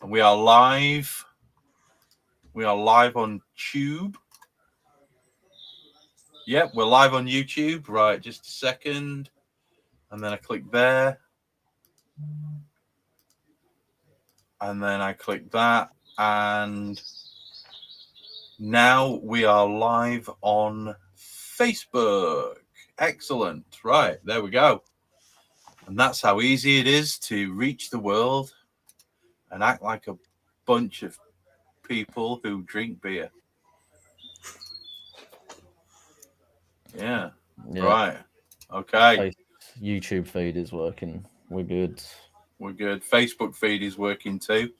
And we are live. We are live on Tube. Yep, we're live on YouTube. Right, just a second. And then I click there. And then I click that. And now we are live on Facebook. Excellent. Right, there we go. And that's how easy it is to reach the world and act like a bunch of people who drink beer. Yeah. Right. Okay. YouTube feed is working. We're good. We're good. Facebook feed is working too.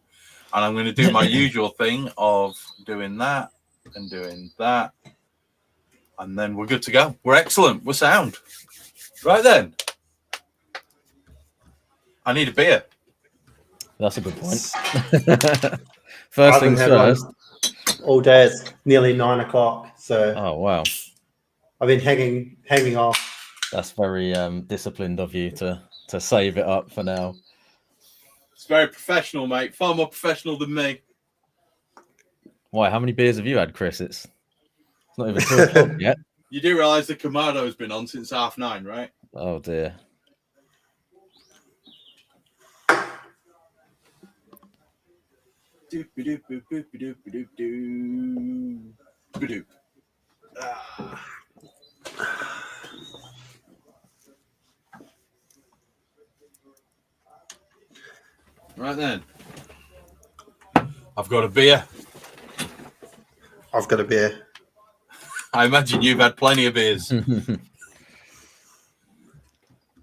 And I'm going to do my usual thing of doing that and doing that. And then we're good to go. We're excellent. We're sound. Right then. I need a beer. That's a good point. First things first. All day. It's nearly 9 o'clock. So. Oh wow. I've been hanging off. That's very disciplined of you to save it up for now. It's very professional, mate. Far more professional than me. Why? How many beers have you had, Chris? It's not even 2 o'clock yet. You do realise the Kamado has been on since 9:30, right? Oh dear. Right then. I've got a beer. I've got a beer. I imagine you've had plenty of beers.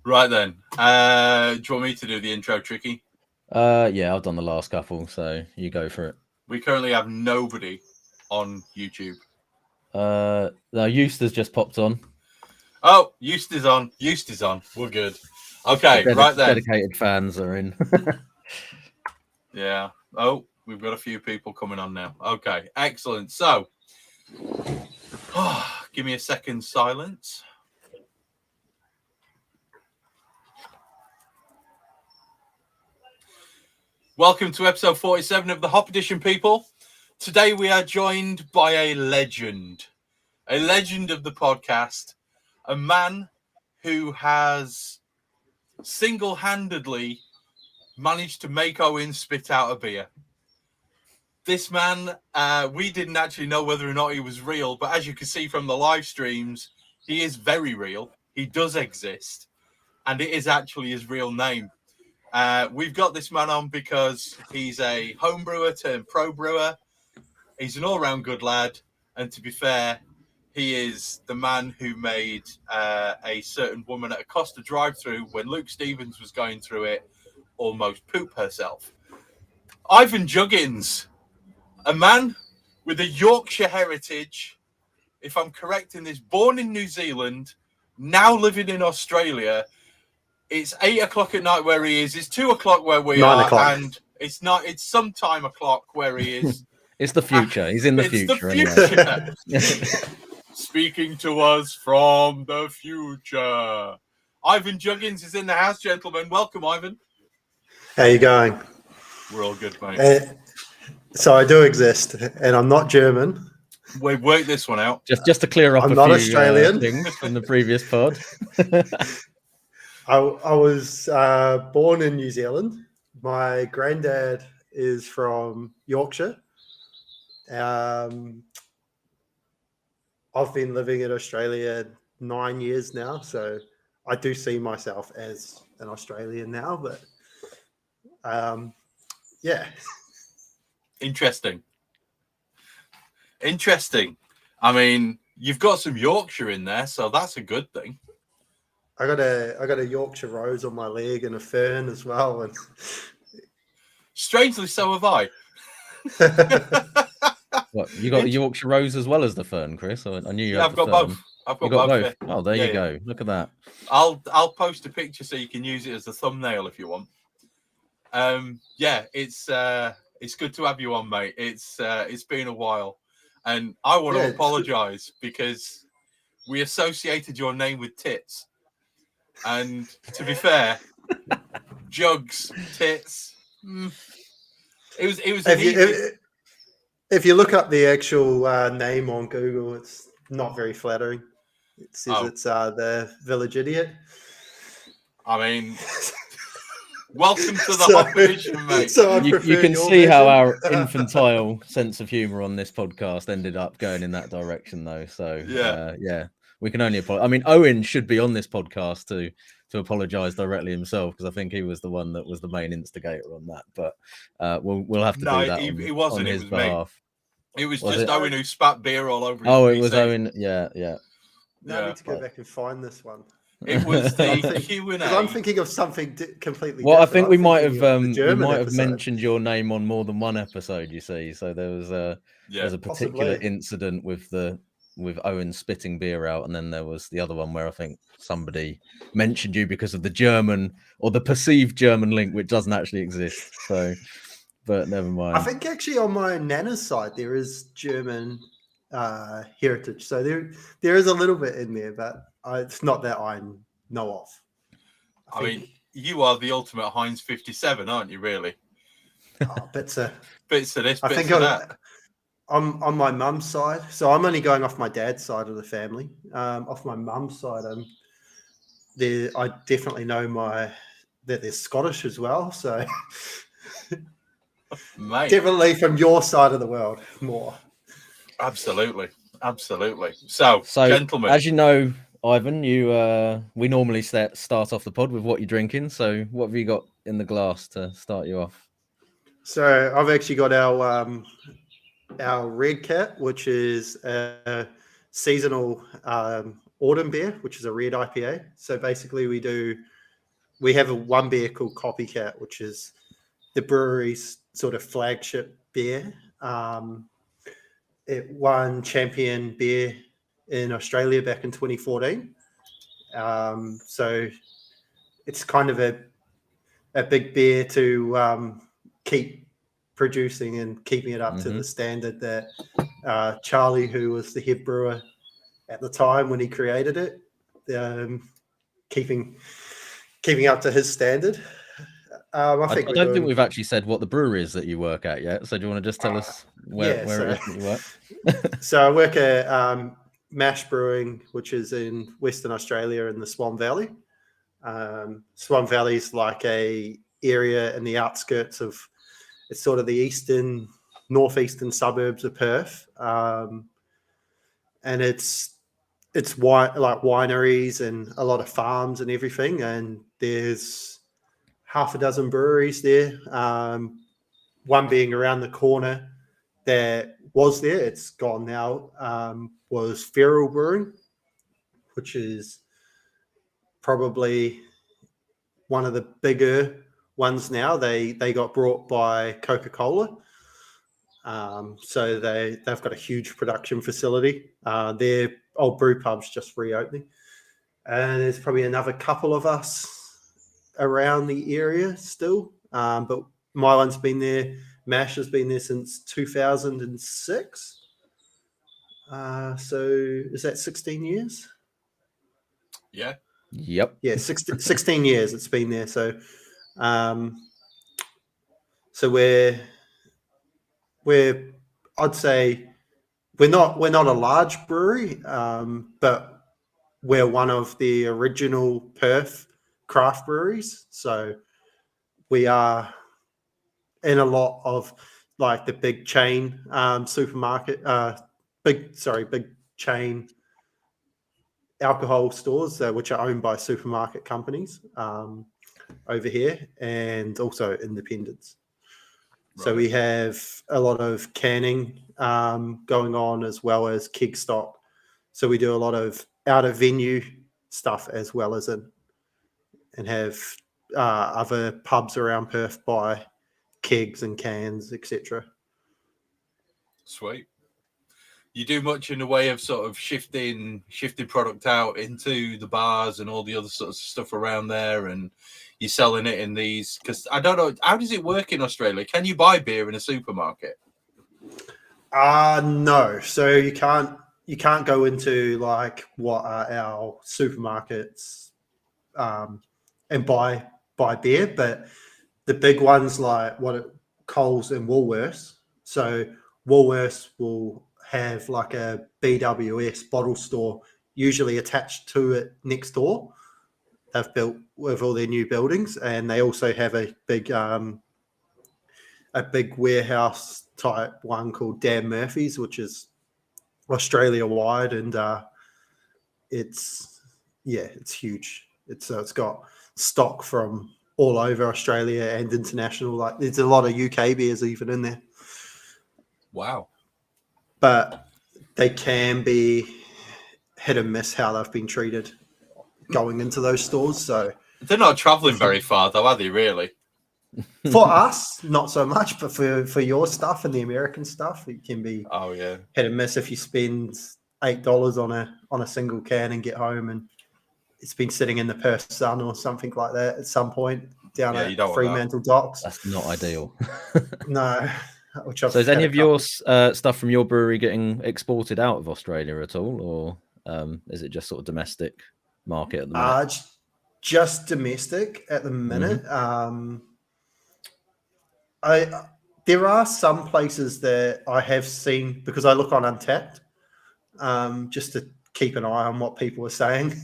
Right then. Do you want me to do the intro, Tricky? Yeah, I've done the last couple, so you go for it. We currently have nobody on YouTube. No, Eustace just popped on. Oh, Eustace on. Eustace on. We're good. Okay, right then. Dedicated fans are in. Yeah. Oh, we've got a few people coming on now. Okay, excellent. So, give me a second silence. Welcome to episode 47 of the Hop Edition, people. Today we are joined by a legend of the podcast, a man who has single-handedly managed to make Owen spit out a beer. This man, we didn't actually know whether or not he was real, but as you can see from the live streams, he is very real. He does exist, and it is actually his real name. We've got this man on because he's a home brewer turned pro brewer. He's an all-round good lad, and to be fair, he is the man who made a certain woman at a Costa drive-thru when Luke Stevens was going through it almost poop herself. Ivan Juggins, a man with a Yorkshire heritage, if I'm correct in this, born in New Zealand, now living in Australia. It's 8 o'clock at night where he is. It's 2 o'clock where we 9 are, o'clock. and it's not. It's sometime o'clock where he is. It's the future. He's in the future. The future. Speaking to us from the future. Ivan Juggins is in the house, gentlemen. Welcome, Ivan. How you going? We're all good, mate. So I do exist, and I'm not German. We've worked this one out. Just to clear up I'm a not few Australian. things from the previous pod. I was born in New Zealand. My granddad is from Yorkshire. I've been living in Australia 9 years now, so I do see myself as an Australian now, but yeah. Interesting. I mean, you've got some Yorkshire in there, so that's a good thing. I got a Yorkshire rose on my leg and a fern as well, and strangely, so have I. What, you got the Yorkshire rose as well as the fern, Chris? I knew you had I've got the fern. both. I've got You got both. both. Oh, there you go. Look at that. I'll post a picture so you can use it as a thumbnail if you want. Yeah, it's good to have you on, mate. It's been a while, and I want to apologise because we associated your name with tits. And to be fair, Jugs, tits, It was an If you, easy. if you look up the actual name on Google, it's not very flattering. It says it's the Village Idiot. I mean, welcome to the So- Hop Edition, mate. So I You prefer can your see how version. our infantile sense of humor on this podcast ended up going in that direction, though. So yeah, we can only apologize. I mean, Owen should be on this podcast to apologize directly himself, because I think he was the one that was the main instigator on that. But we'll have to No, do that he on wasn't. It his was me. behalf. It was Was just it? Owen who spat beer all over his Oh, PC. it was Owen. Yeah. Now I need to go back and find this one. It was I'm the thinking- Q&A. Because I'm thinking of something completely Well, I different. think I'm we might thinking have of the German episode. mentioned your name on more than one episode. You see, so there was there's a particular Possibly. incident with Owen spitting beer out, and then there was the other one where I think somebody mentioned you because of the German or the perceived German link, which doesn't actually exist. So, but never mind. I think actually on my nana's side there is German heritage, so there is a little bit in there, but it's not that I know of. I mean, you are the ultimate Heinz 57, aren't you? Really? Bits of Bits of this, I bits think of that. on my mum's side, so I'm only going off my dad's side of the family. Off my mum's side, I definitely know that they're Scottish as well. So Mate, definitely from your side of the world more. absolutely. So gentlemen, as you know, Ivan, we normally start off the pod with what you're drinking. So, what have you got in the glass to start you off? So I've actually got our Red Cat, which is a seasonal autumn beer, which is a red IPA. So basically, we have one beer called Copycat, which is the brewery's sort of flagship beer. It won champion beer in Australia back in 2014. So it's kind of a big beer to keep producing and keeping it up to the standard that Charlie, who was the head brewer at the time when he created it, keeping up to his standard. I don't think we've actually said what the brewery is that you work at yet. So do you want to just tell us where it is that you work? So I work at Mash Brewing, which is in Western Australia in the Swan Valley. Swan Valley is like a area in the outskirts of, it's sort of the northeastern suburbs of Perth, and it's like wineries and a lot of farms and everything. And there's half a dozen breweries there. One being around the corner that was there, it's gone now, was Feral Brewing, which is probably one of the bigger ones now. They got brought by Coca-Cola. So they've got a huge production facility. Their old brew pub's just reopening. And there's probably another couple of us around the area still. But my one's been there. MASH has been there since 2006. So is that 16 years? yeah. Yep. Yeah, 16 years it's been there. So we're I'd say we're not a large brewery, but we're one of the original Perth craft breweries. So we are in a lot of like the big chain supermarket, big chain alcohol stores, which are owned by supermarket companies over here, and also independents. Right. So we have a lot of canning going on, as well as keg stock. So we do a lot of out of venue stuff as well as in, and have other pubs around Perth buy kegs and cans, etc. Sweet. You do much in the way of sort of shifting product out into the bars and all the other sort of stuff around there, and you're selling it in these, because I don't know, how does it work in Australia? Can you buy beer in a supermarket? No. So you can't go into like what are our supermarkets and buy beer, but the big ones like Coles and Woolworths. So Woolworths will have like a BWS bottle store usually attached to it next door. They've built with all their new buildings, and they also have a big warehouse type one called Dan Murphy's, which is Australia wide, and it's huge. It's got stock from all over Australia and international. Like there's a lot of UK beers even in there. Wow. But they can be hit and miss how they've been treated going into those stores. So they're not traveling very far though, are they really? For us, not so much, but for your stuff and the American stuff, it can be hit and miss if you spend $8 on a single can and get home and it's been sitting in the Perth sun or something like that at some point down at Fremantle Docks. That's not ideal. No. So is any of your stuff from your brewery getting exported out of Australia at all, or is it just sort of domestic market at the minute? Just domestic at the minute. Mm-hmm. There are some places that I have seen, because I look on Untapped, just to keep an eye on what people are saying,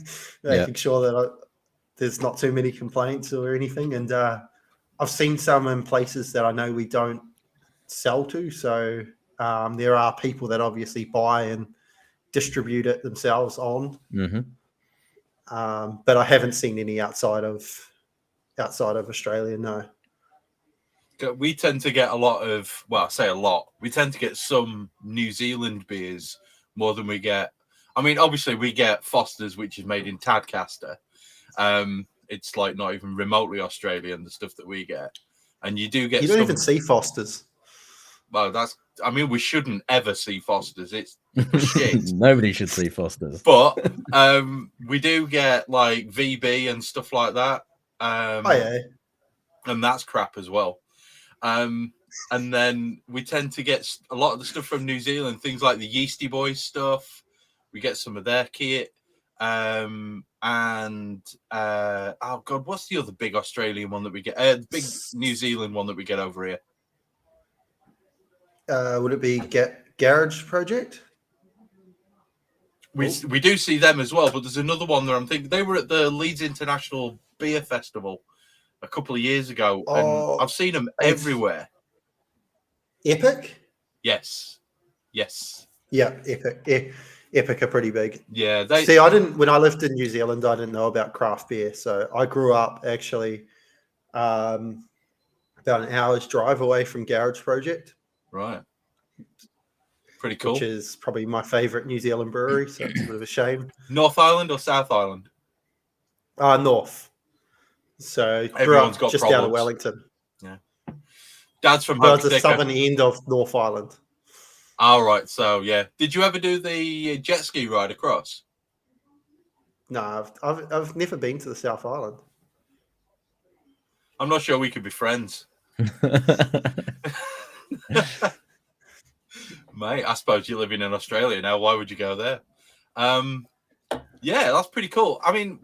making sure that there's not too many complaints or anything. And I've seen some in places that I know we don't sell to. So there are people that obviously buy and distribute it themselves on. Mm-hmm. But I haven't seen any outside of Australia, no. We tend to get a lot of, well, I say a lot. We tend to get some New Zealand beers more than we get. I mean, obviously we get Foster's, which is made in Tadcaster. It's like not even remotely Australian, the stuff that we get. And you do get. You don't even see Foster's. Well, we shouldn't ever see Foster's. It's shit. Nobody should see Foster's. But we do get like VB and stuff like that. And that's crap as well. And then we tend to get a lot of the stuff from New Zealand, things like the Yeasty Boys stuff. We get some of their kit. Oh God, what's the other big Australian one that we get? Big New Zealand one that we get over here. Would it be Garage Project? We do see them as well, but there's another one that I'm thinking. They were at the Leeds International Beer Festival a couple of years ago, and I've seen them everywhere. Epic? Yes. Yeah, Epic. Epic are pretty big. Yeah. When I lived in New Zealand, I didn't know about craft beer. So I grew up actually about an hour's drive away from Garage Project. Right. Pretty cool. Which is probably my favorite New Zealand brewery, so it's a bit of a shame. North Island or South Island? North. So everyone's got just problems. Down in Wellington. Yeah. Dad's from the southern end of North Island. All right. So yeah, did you ever do the jet ski ride across? No, I've never been to the South Island. I'm not sure we could be friends. Mate, I suppose you're living in Australia now. Why would you go there? Yeah, that's pretty cool. I mean,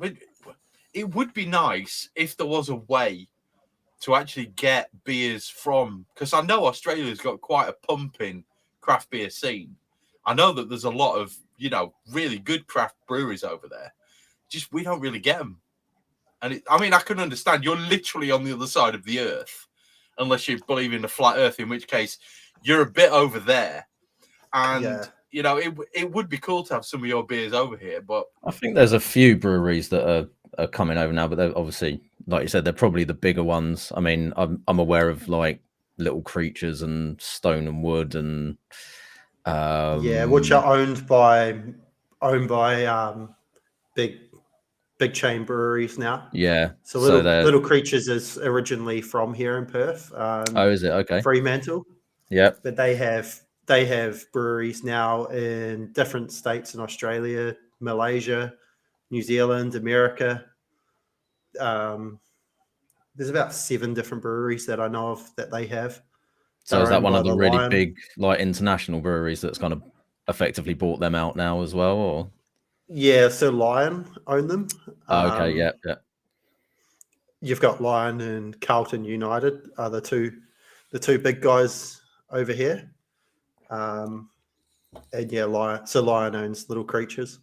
it would be nice if there was a way to actually get beers from, because I know Australia's got quite a pumping craft beer scene. I know that there's a lot of, really good craft breweries over there. Just we don't really get them. And I can understand you're literally on the other side of the earth, unless you believe in the flat earth, in which case you're a bit over there. And, it would be cool to have some of your beers over here. But I think there's a few breweries that are coming over now, but they're obviously, like you said, they're probably the bigger ones. I mean, I'm aware of like Little Creatures and Stone and Wood and which are owned by big chain breweries now. Yeah. So Little Creatures is originally from here in Perth. Is it? Okay. Fremantle. Yeah. But they have breweries now in different states in Australia, Malaysia, New Zealand, America. There's about 7 different breweries that I know of that they have. So is that one of the really big, like, international breweries that's kind of effectively bought them out now as well, or? Yeah, so Lion own them. Okay, yeah. You've got Lion and Carlton United are the two the two big guys over here. And yeah, Lion owns Little Creatures.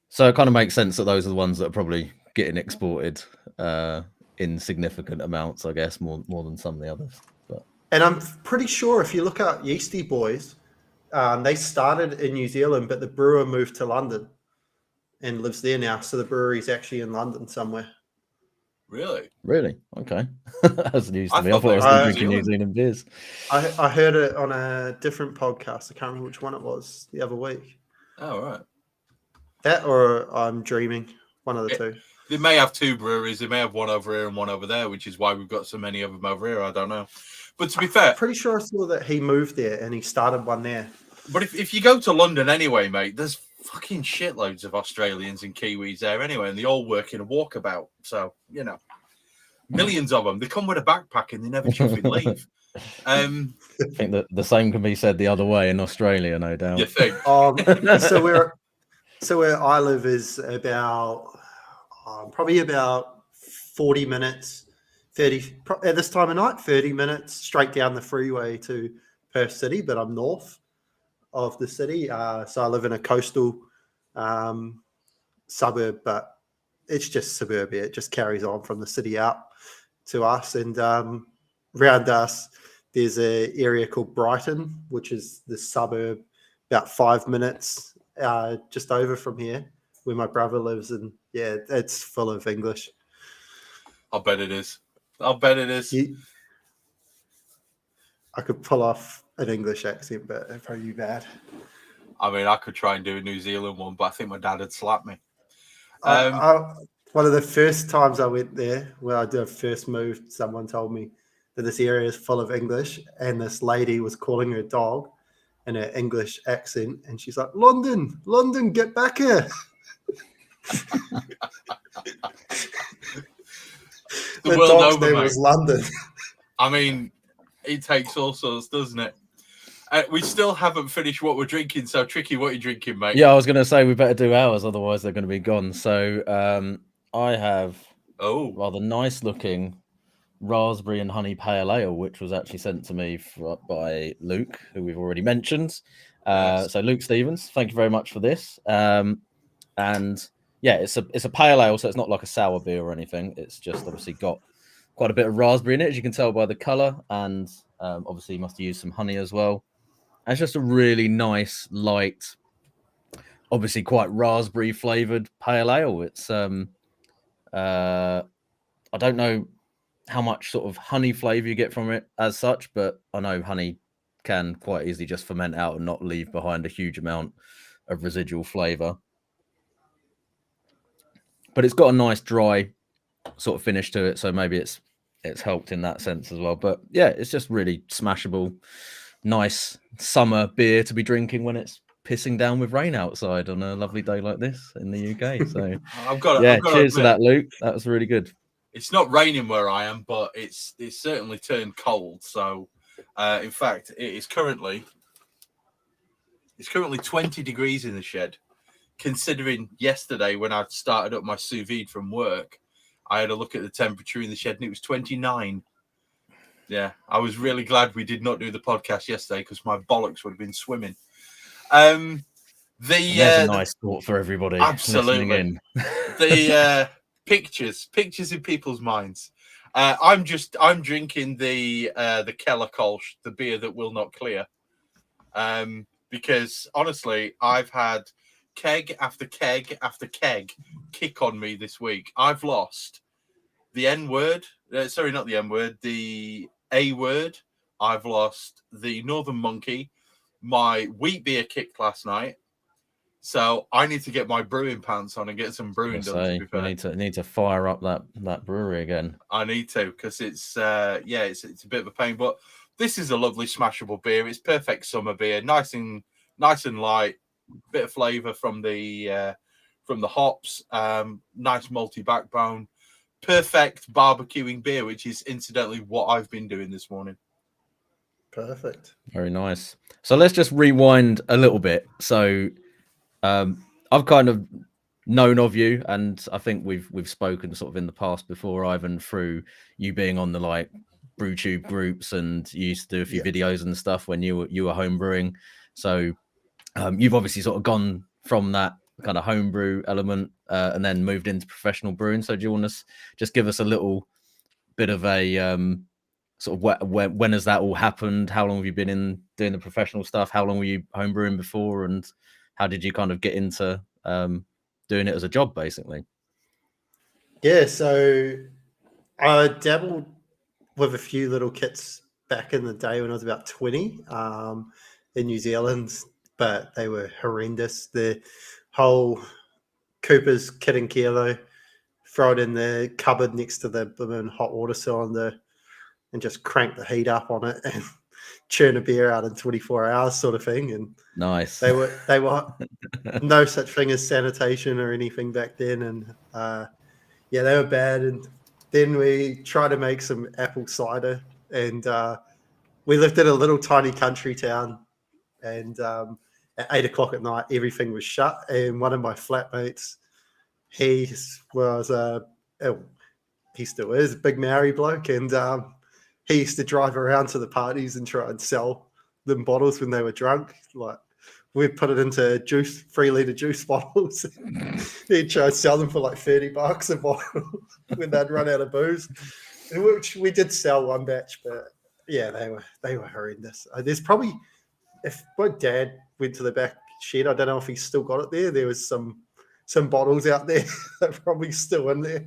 So it kind of makes sense that those are the ones that are probably getting exported in significant amounts, I guess, more than some of the others. But And I'm pretty sure if you look at Yeasty Boys, they started in New Zealand, but the brewer moved to London and lives there now. So the brewery's actually in London somewhere. Really? Really? Okay. That's news to me. I thought thought I was they were still New drinking New Zealand beers. I heard it on a different podcast. I can't remember which one it was the other week. Oh, right. That or I'm dreaming. One of the two. They may have two breweries. They may have one over here and one over there, which is why we've got so many of them over here. I don't know. But to be fair, I'm pretty sure I saw that he moved there and he started one there. But if you go to London anyway, mate, there's fucking shitloads of Australians and Kiwis there anyway, and they all work in a walkabout. So, you know, millions of them. They come with a backpack and they never chuffing leave. I think that the same can be said the other way in Australia, no doubt. You think? So where I live is about probably about 40 minutes, 30 at this time of night, 30 minutes straight down the freeway to Perth City, but I'm north of the city. So I live in a coastal suburb, but it's just suburbia. It just carries on from the city out to us. And around us, there's an area called Brighton, which is the suburb about 5 minutes just over from here, where my brother lives. And yeah, it's full of English. I'll bet it is. I'll bet it is. I could pull off an English accent, but it'd probably be bad. I mean, I could try and do a New Zealand one, but I think my dad would slap me. One of the first times I went there, when I first moved, someone told me that this area is full of English, and this lady was calling her dog in an English accent, and she's like, London, get back here. The dog's name was London. I mean, it takes all sorts, doesn't it? We still haven't finished what we're drinking, so Tricky, what are you drinking, mate? Yeah, I was going to say we better do ours, otherwise they're going to be gone. So I have rather nice looking raspberry and honey pale ale, which was actually sent to me by Luke, who we've already mentioned. Yes. So Luke Stevens, thank you very much for this. And yeah, it's a pale ale, so it's not like a sour beer or anything. It's just obviously got quite a bit of raspberry in it, as you can tell by the color, and obviously you must have used some honey as well. And it's just a really nice, light, obviously quite raspberry flavored pale ale. It's I don't know how much sort of honey flavor you get from it as such, but I know honey can quite easily just ferment out and not leave behind a huge amount of residual flavor. But it's got a nice dry sort of finish to it, so maybe it's helped in that sense as well. But yeah, it's just really smashable, nice summer beer to be drinking when it's pissing down with rain outside on a lovely day like this in the UK. So cheers to that, Luke. That was really good. It's not raining where I am, but it's certainly turned cold. So in fact, it's currently 20 degrees in the shed. Considering yesterday when I started up my sous vide from work, I had a look at the temperature in the shed and it was 29. Yeah, I was really glad we did not do the podcast yesterday because my bollocks would have been swimming. There's a nice thought for everybody. Absolutely. In. The pictures in people's minds. I'm drinking the Keller Kolsch, the beer that will not clear. Because honestly, I've had keg after keg after keg kick on me this week. I've lost the N word. Sorry, not the N word, the A word. I've lost the Northern Monkey. My wheat beer kicked last night. So I need to get my brewing pants on and get some brewing done. To be fair. Need to fire up that brewery again. I need to, because it's a bit of a pain. But this is a lovely smashable beer. It's perfect summer beer, nice and light. Bit of flavour from the hops, nice malty backbone, perfect barbecuing beer, which is incidentally what I've been doing this morning. Perfect, very nice. So let's just rewind a little bit. So I've kind of known of you, and I think we've spoken sort of in the past before, Ivan, through you being on the BrewTube groups, and you used to do a few videos and stuff when you were home brewing. So you've obviously sort of gone from that kind of homebrew element and then moved into professional brewing. So do you want to just give us a little bit of a sort of when has that all happened? How long have you been in doing the professional stuff? How long were you homebrewing before, and how did you kind of get into doing it as a job, basically? Yeah, so I dabbled with a few little kits back in the day when I was about 20 in New Zealand, but they were horrendous. The whole Cooper's kit and kilo, throw it in the cupboard next to the hot water cylinder and just crank the heat up on it and churn a beer out in 24 hours sort of thing. And nice. They were no such thing as sanitation or anything back then. And yeah, they were bad. And then we tried to make some apple cider, and we lived in a little tiny country town, and at 8 o'clock at night, everything was shut. And one of my flatmates, he was he still is a big Maori bloke, and he used to drive around to the parties and try and sell them bottles when they were drunk. Like, we'd put it into 3-liter juice bottles. He'd try and sell them for like $30 a bottle when they'd run out of booze, which we did sell one batch, but yeah, they were horrendous. There's probably, if my dad went to the back shed, I don't know if he's still got it there. There was some bottles out there that are probably still in there.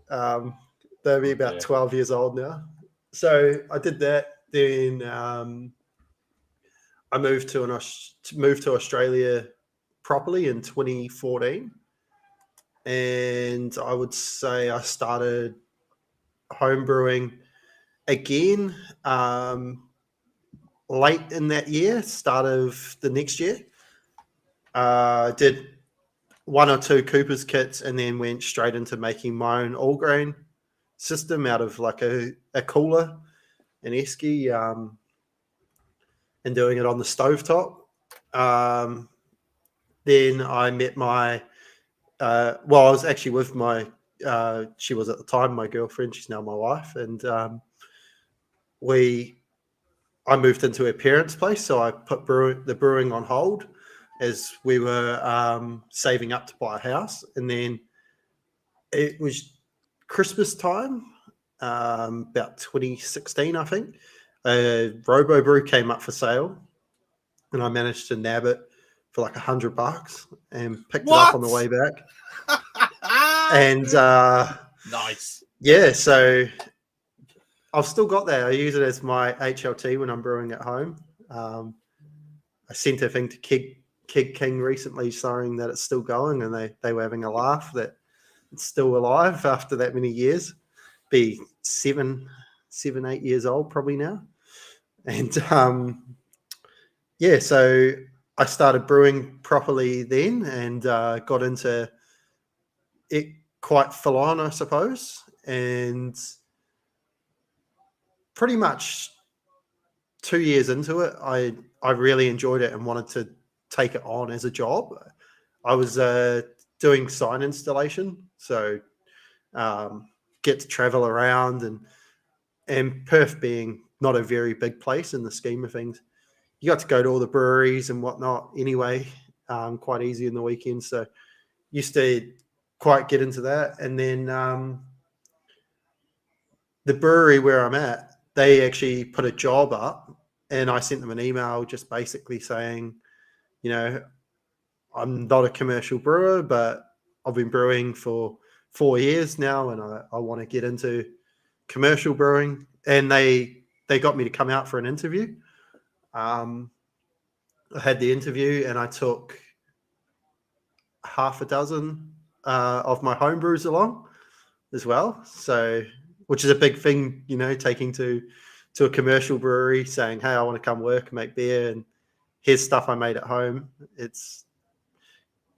They'll be about 12 years old now. So I did that. Then I moved to Australia properly in 2014, and I would say I started home brewing again late in that year, start of the next year. Did 1 or 2 Cooper's kits, and then went straight into making my own all grain system out of like a cooler, an esky, and doing it on the stovetop. Then I met my, I was actually with my, she was at the time my girlfriend, she's now my wife, and I moved into her parents' place, so I put the brewing on hold as we were saving up to buy a house. And then it was Christmas time, about 2016, I think. Robo Brew came up for sale, and I managed to nab it for like $100 and picked it up on the way back. And nice. Yeah, so I've still got that. I use it as my HLT when I'm brewing at home. I sent a thing to Keg King recently saying that it's still going, and they were having a laugh that it's still alive after that many years. Be 7, 8 years old probably now. And yeah, so I started brewing properly then, and got into it quite full on, I suppose. And pretty much 2 years into it, I really enjoyed it and wanted to take it on as a job. I was doing sign installation, so get to travel around, and Perth being not a very big place in the scheme of things, you got to go to all the breweries and whatnot anyway, quite easy in the weekends. So used to quite get into that. And then the brewery where I'm at, they actually put a job up, and I sent them an email just basically saying, you know, I'm not a commercial brewer, but I've been brewing for 4 years now, and I want to get into commercial brewing. And they got me to come out for an interview. I had the interview, and I took half a dozen of my home brews along as well. So, which is a big thing, you know, taking to a commercial brewery, saying, hey, I want to come work and make beer, and here's stuff I made at home. It's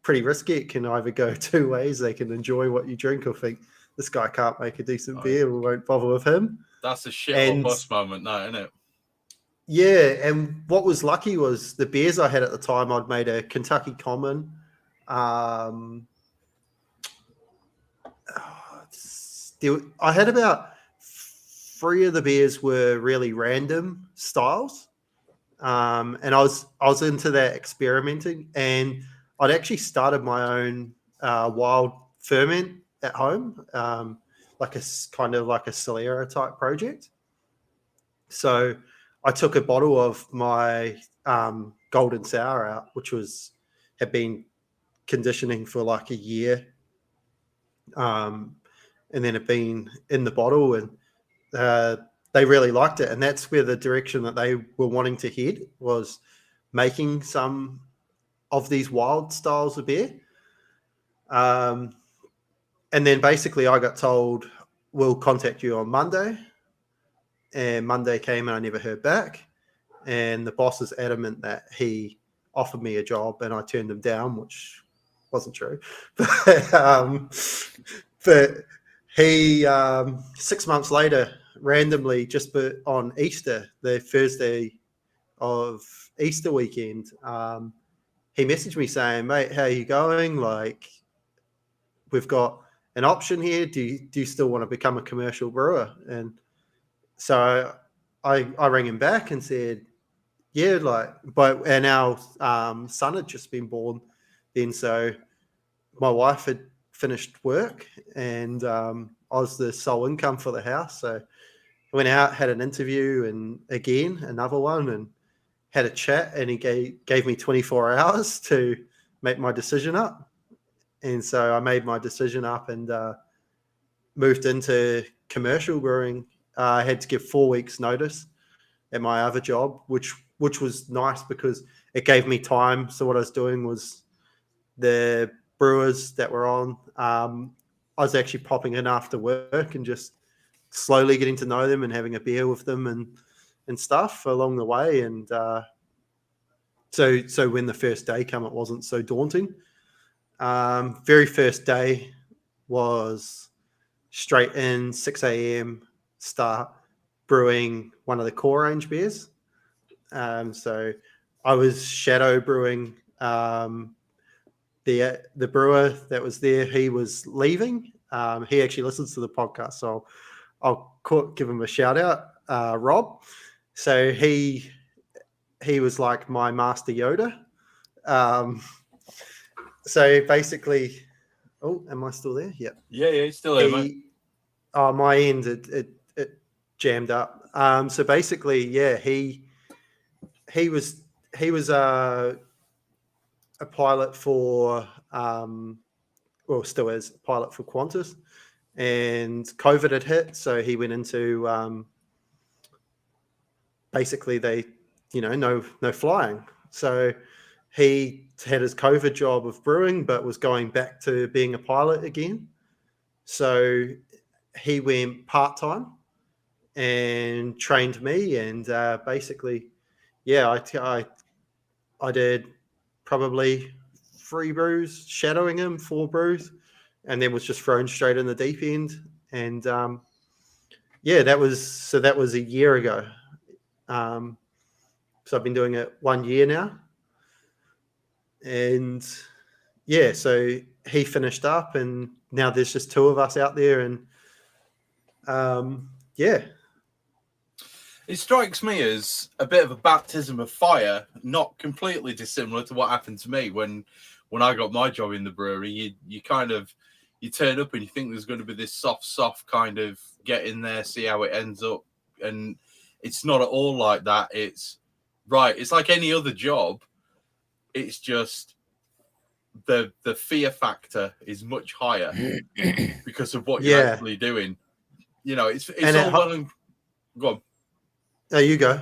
pretty risky. It can either go 2 ways. They can enjoy what you drink, or think this guy can't make a decent beer, we won't bother with him. That's a shit or bust moment now, isn't it? Yeah, and what was lucky was the beers I had at the time, I'd made a Kentucky Common. I had about 3 of the beers were really random styles. And I was into that experimenting, and I'd actually started my own wild ferment at home, like a kind of like a Solera type project. So I took a bottle of my golden sour out, which had been conditioning for like a year, and then it been in the bottle, and they really liked it, and that's where the direction that they were wanting to head was making some of these wild styles of beer. And then basically I got told, we'll contact you on Monday. And Monday came and I never heard back. And the boss is adamant that he offered me a job and I turned him down, which wasn't true. But he, 6 months later, randomly, just on Easter, the Thursday of Easter weekend, he messaged me saying, "Mate, how are you going? Like, we've got an option here. Do you still want to become a commercial brewer?" And so I rang him back and said, "Yeah, and our son had just been born then, so my wife had finished work and I was the sole income for the house. So I went out, had an interview, and again another one, and had a chat, and he gave me 24 hours to make my decision up. And so I made my decision up and moved into commercial brewing. I had to give 4 weeks notice at my other job, which was nice because it gave me time. So what I was doing was the brewers that were on, I was actually popping in after work and just slowly getting to know them and having a beer with them and stuff along the way. And so when the first day came, it wasn't so daunting. Very first day was straight in, 6 a.m, start brewing one of the core range beers. So I was shadow brewing. The brewer that was there, he was leaving. He actually listens to the podcast, so I'll give him a shout out, Rob. So he was like my master Yoda. So basically, am I still there? Yep. Yeah, he's still there, mate. My end, it jammed up. So basically, yeah, he was a pilot for, still is a pilot for Qantas, and COVID had hit, so he went into basically no flying. So he had his COVID job of brewing, but was going back to being a pilot again. So he went part-time and trained me, and basically, yeah, I did probably 3 brews shadowing him, 4 brews, and then was just thrown straight in the deep end. And that was a year ago. So I've been doing it 1 year now. And yeah, so he finished up and now there's just 2 of us out there. And yeah. It strikes me as a bit of a baptism of fire, not completely dissimilar to what happened to me when I got my job in the brewery. You turn up and you think there's going to be this soft kind of get in there, see how it ends up. And it's not at all like that. It's like any other job. It's just the fear factor is much higher because of what you're actually doing. It's all well and go on. There you go.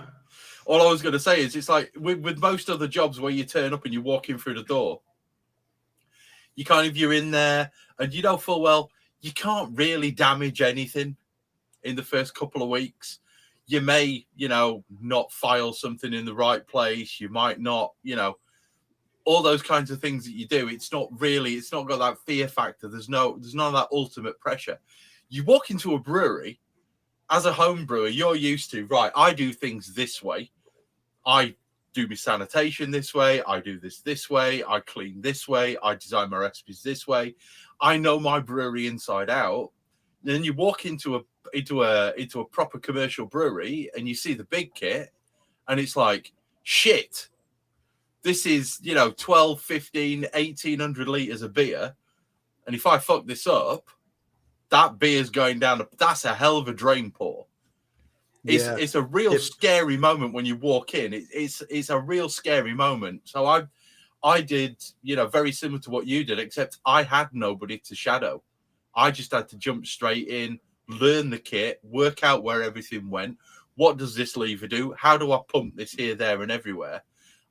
All I was going to say is it's like with most other jobs where you turn up and you walk in through the door, you're in there and you know full well you can't really damage anything in the first couple of weeks. You may, not file something in the right place. You might not, all those kinds of things that you do. It's not got that fear factor. There's none of that ultimate pressure. You walk into a brewery as a home brewer, you're used to, right, I do things this way. I do my sanitation this way. I do this way. I clean this way. I design my recipes this way. I know my brewery inside out. Then you walk into a proper commercial brewery and you see the big kit and it's like, shit, this is, 12, 15, 1,800 litres of beer. And if I fuck this up, that beer's going down. That's a hell of a drain pour. It's a real scary moment when you walk in. It's a real scary moment. So I did, very similar to what you did, except I had nobody to shadow. I just had to jump straight in, learn the kit, work out where everything went. What does this lever do? How do I pump this here, there, and everywhere?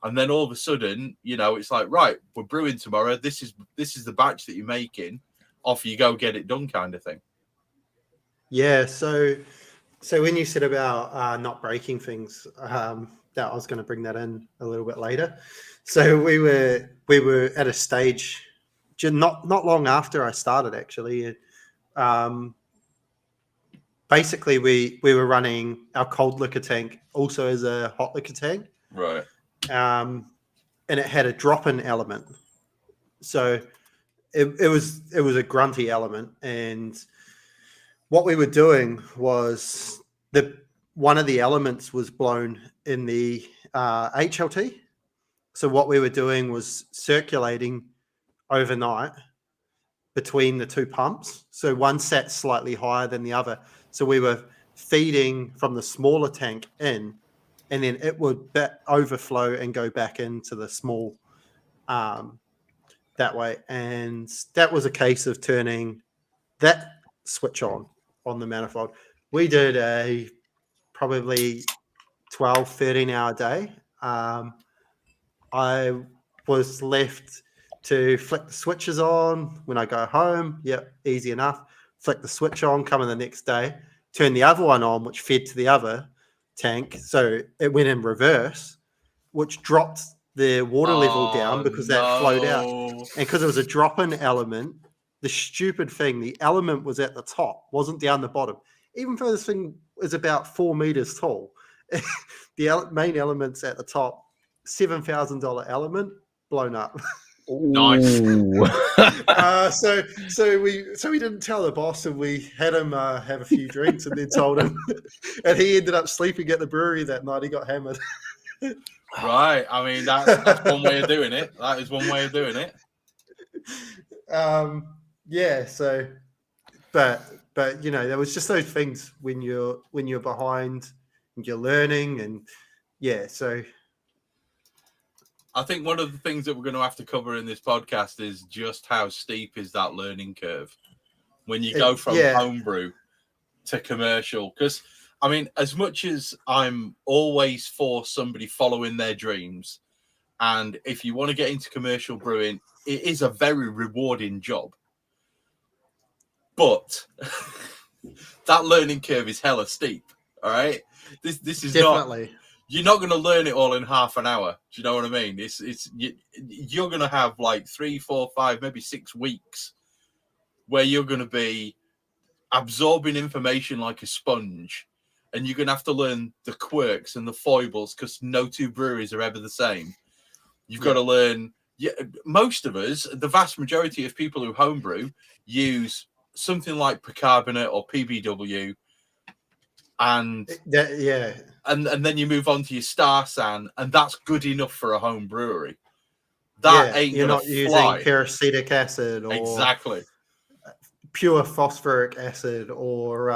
And then all of a sudden, it's like, right, we're brewing tomorrow. This is the batch that you're making. Off you go, get it done, kind of thing. Yeah. So when you said about not breaking things, that I was going to bring that in a little bit later. So we were at a stage, not long after I started, actually. Basically, we were running our cold liquor tank also as a hot liquor tank, right? And it had a drop-in element, so it was a grunty element. And what we were doing was one of the elements was blown in the HLT. So what we were doing was circulating overnight between the two pumps. So one sat slightly higher than the other. So we were feeding from the smaller tank in, and then it would overflow and go back into the small that way. And that was a case of turning that switch on the manifold. We did a probably 12, 13 hour day. I was left to flick the switches on when I go home. Yep, easy enough. Flick the switch on, come in the next day, turn the other one on, which fed to the other tank. So it went in reverse, which dropped the water level down because that flowed out. And because it was a drop-in element, the stupid thing, the element was at the top, wasn't down the bottom. Even though this thing is about 4 meters tall, the main element's at the top. $7,000 element blown up. Nice. So we didn't tell the boss, and we had him have a few drinks, and then told him, and he ended up sleeping at the brewery that night. He got hammered. Right. I mean, that's one way of doing it. That is one way of doing it. Yeah. So, but there was just those things when you're behind and you're learning, and yeah. So, I think one of the things that we're going to have to cover in this podcast is just how steep is that learning curve when you go from homebrew to commercial. Because, I mean, as much as I'm always for somebody following their dreams, and if you want to get into commercial brewing, it is a very rewarding job. But that learning curve is hella steep, all right? This is definitely not... You're not going to learn it all in half an hour. Do you know what I mean? You're going to have like 3, 4, 5, maybe 6 weeks where you're going to be absorbing information like a sponge, and you're going to have to learn the quirks and the foibles because no two breweries are ever the same. You've got to learn. Most of us, the vast majority of people who homebrew, use something like percarbonate or PBW. And and then you move on to your Star San, and that's good enough for a home brewery. That ain't you're not fly. using peracetic acid or exactly pure phosphoric acid or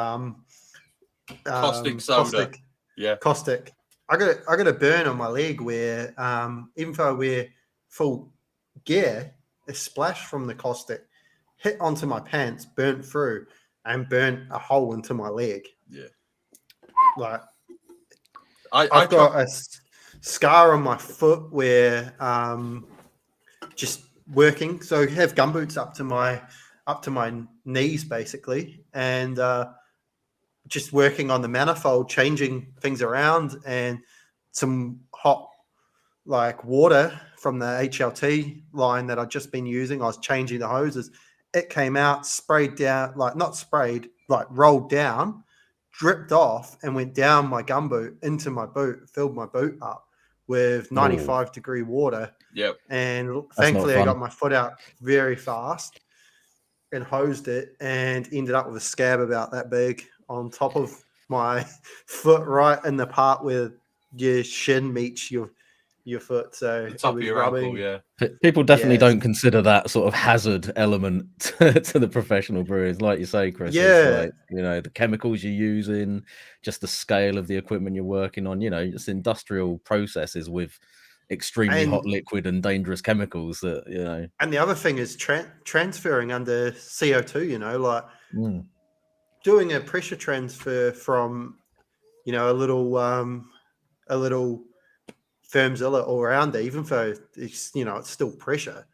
caustic soda. Caustic. Yeah, caustic. I got a burn on my leg where even though I wear full gear, a splash from the caustic hit onto my pants, burnt through, and burnt a hole into my leg. Yeah. Like I've got a scar on my foot where just working. So I have gumboots up to my knees basically, and just working on the manifold, changing things around, and some hot like water from the HLT line that I'd just been using. I was changing the hoses. It came out, sprayed down, like not sprayed, like rolled down, dripped off, and went down my gumboot into my boot, filled my boot up with 95-degree water. Yep. And thankfully I got my foot out very fast and hosed it, and ended up with a scab about that big on top of my foot, right in the part where your shin meets your foot. So The top it of was your rubbing. ankle, yeah. People definitely Yeah. don't consider that sort of hazard element to the professional brewers, like you say, Chris. Yeah. It's like, you know, the chemicals you're using, just the scale of the equipment you're working on. You know, it's industrial processes with extremely And- hot liquid and dangerous chemicals that, you know. And the other thing is transferring under CO2. You know, like Mm. doing a pressure transfer from, you know, a little Firmzilla all rounder, even though it's, you know, it's still pressure.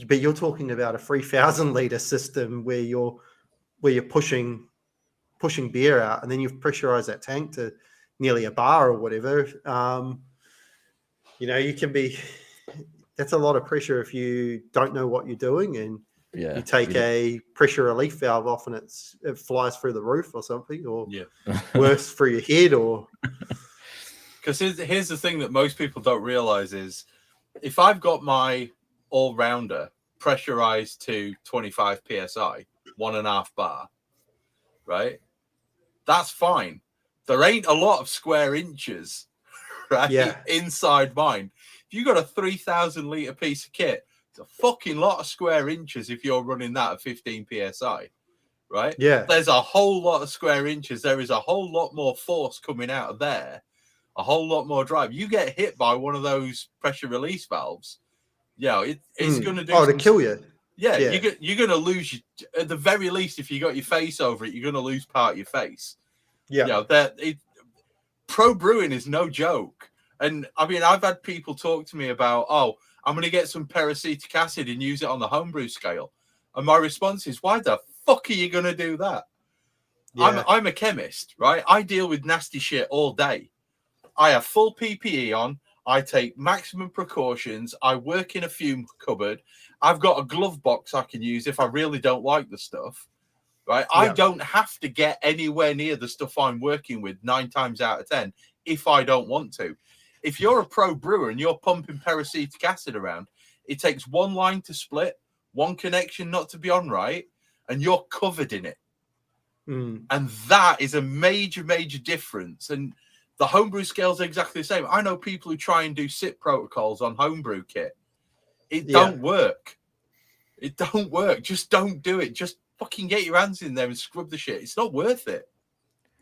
But you're talking about a 3,000 liter system where you're pushing beer out, and then you've pressurized that tank to nearly a bar or whatever. You know, you can be. That's a lot of pressure if you don't know what you're doing, and Yeah. you take a pressure relief valve off and it flies through the roof or something, or worse, through your head, or. Because here's the thing that most people don't realize is, if I've got my all-rounder pressurized to 25 psi, 1.5 bar, right? That's fine. There ain't a lot of square inches, right? Yeah. Inside mine. If you got a 3,000 liter piece of kit, it's a fucking lot of square inches if you're running that at 15 psi, right? Yeah. There's a whole lot of square inches. There is a whole lot more force coming out of there, a whole lot more drive. You get hit by one of those pressure release valves, it's going to do. To kill you. Yeah. You're going to lose. At the very least, if you got your face over it, you're going to lose part of your face. Yeah. Pro brewing is no joke. And I mean, I've had people talk to me about, I'm going to get some peracetic acid and use it on the homebrew scale. And my response is, why the fuck are you going to do that? Yeah. I'm a chemist, right? I deal with nasty shit all day. I have full PPE on. I take maximum precautions. I work in a fume cupboard. I've got a glove box I can use if I really don't like the stuff, right? Yeah. I don't have to get anywhere near the stuff I'm working with 9 times out of 10 if I don't want to. If you're a pro brewer and you're pumping peracetic acid around, it takes one line to split, one connection not to be on right, and you're covered in it. And that is a major, major difference. And the homebrew scale is exactly the same. I know people who try and do SIP protocols on homebrew kit. It don't work. It don't work. Just don't do it. Just fucking get your hands in there and scrub the shit. It's not worth it.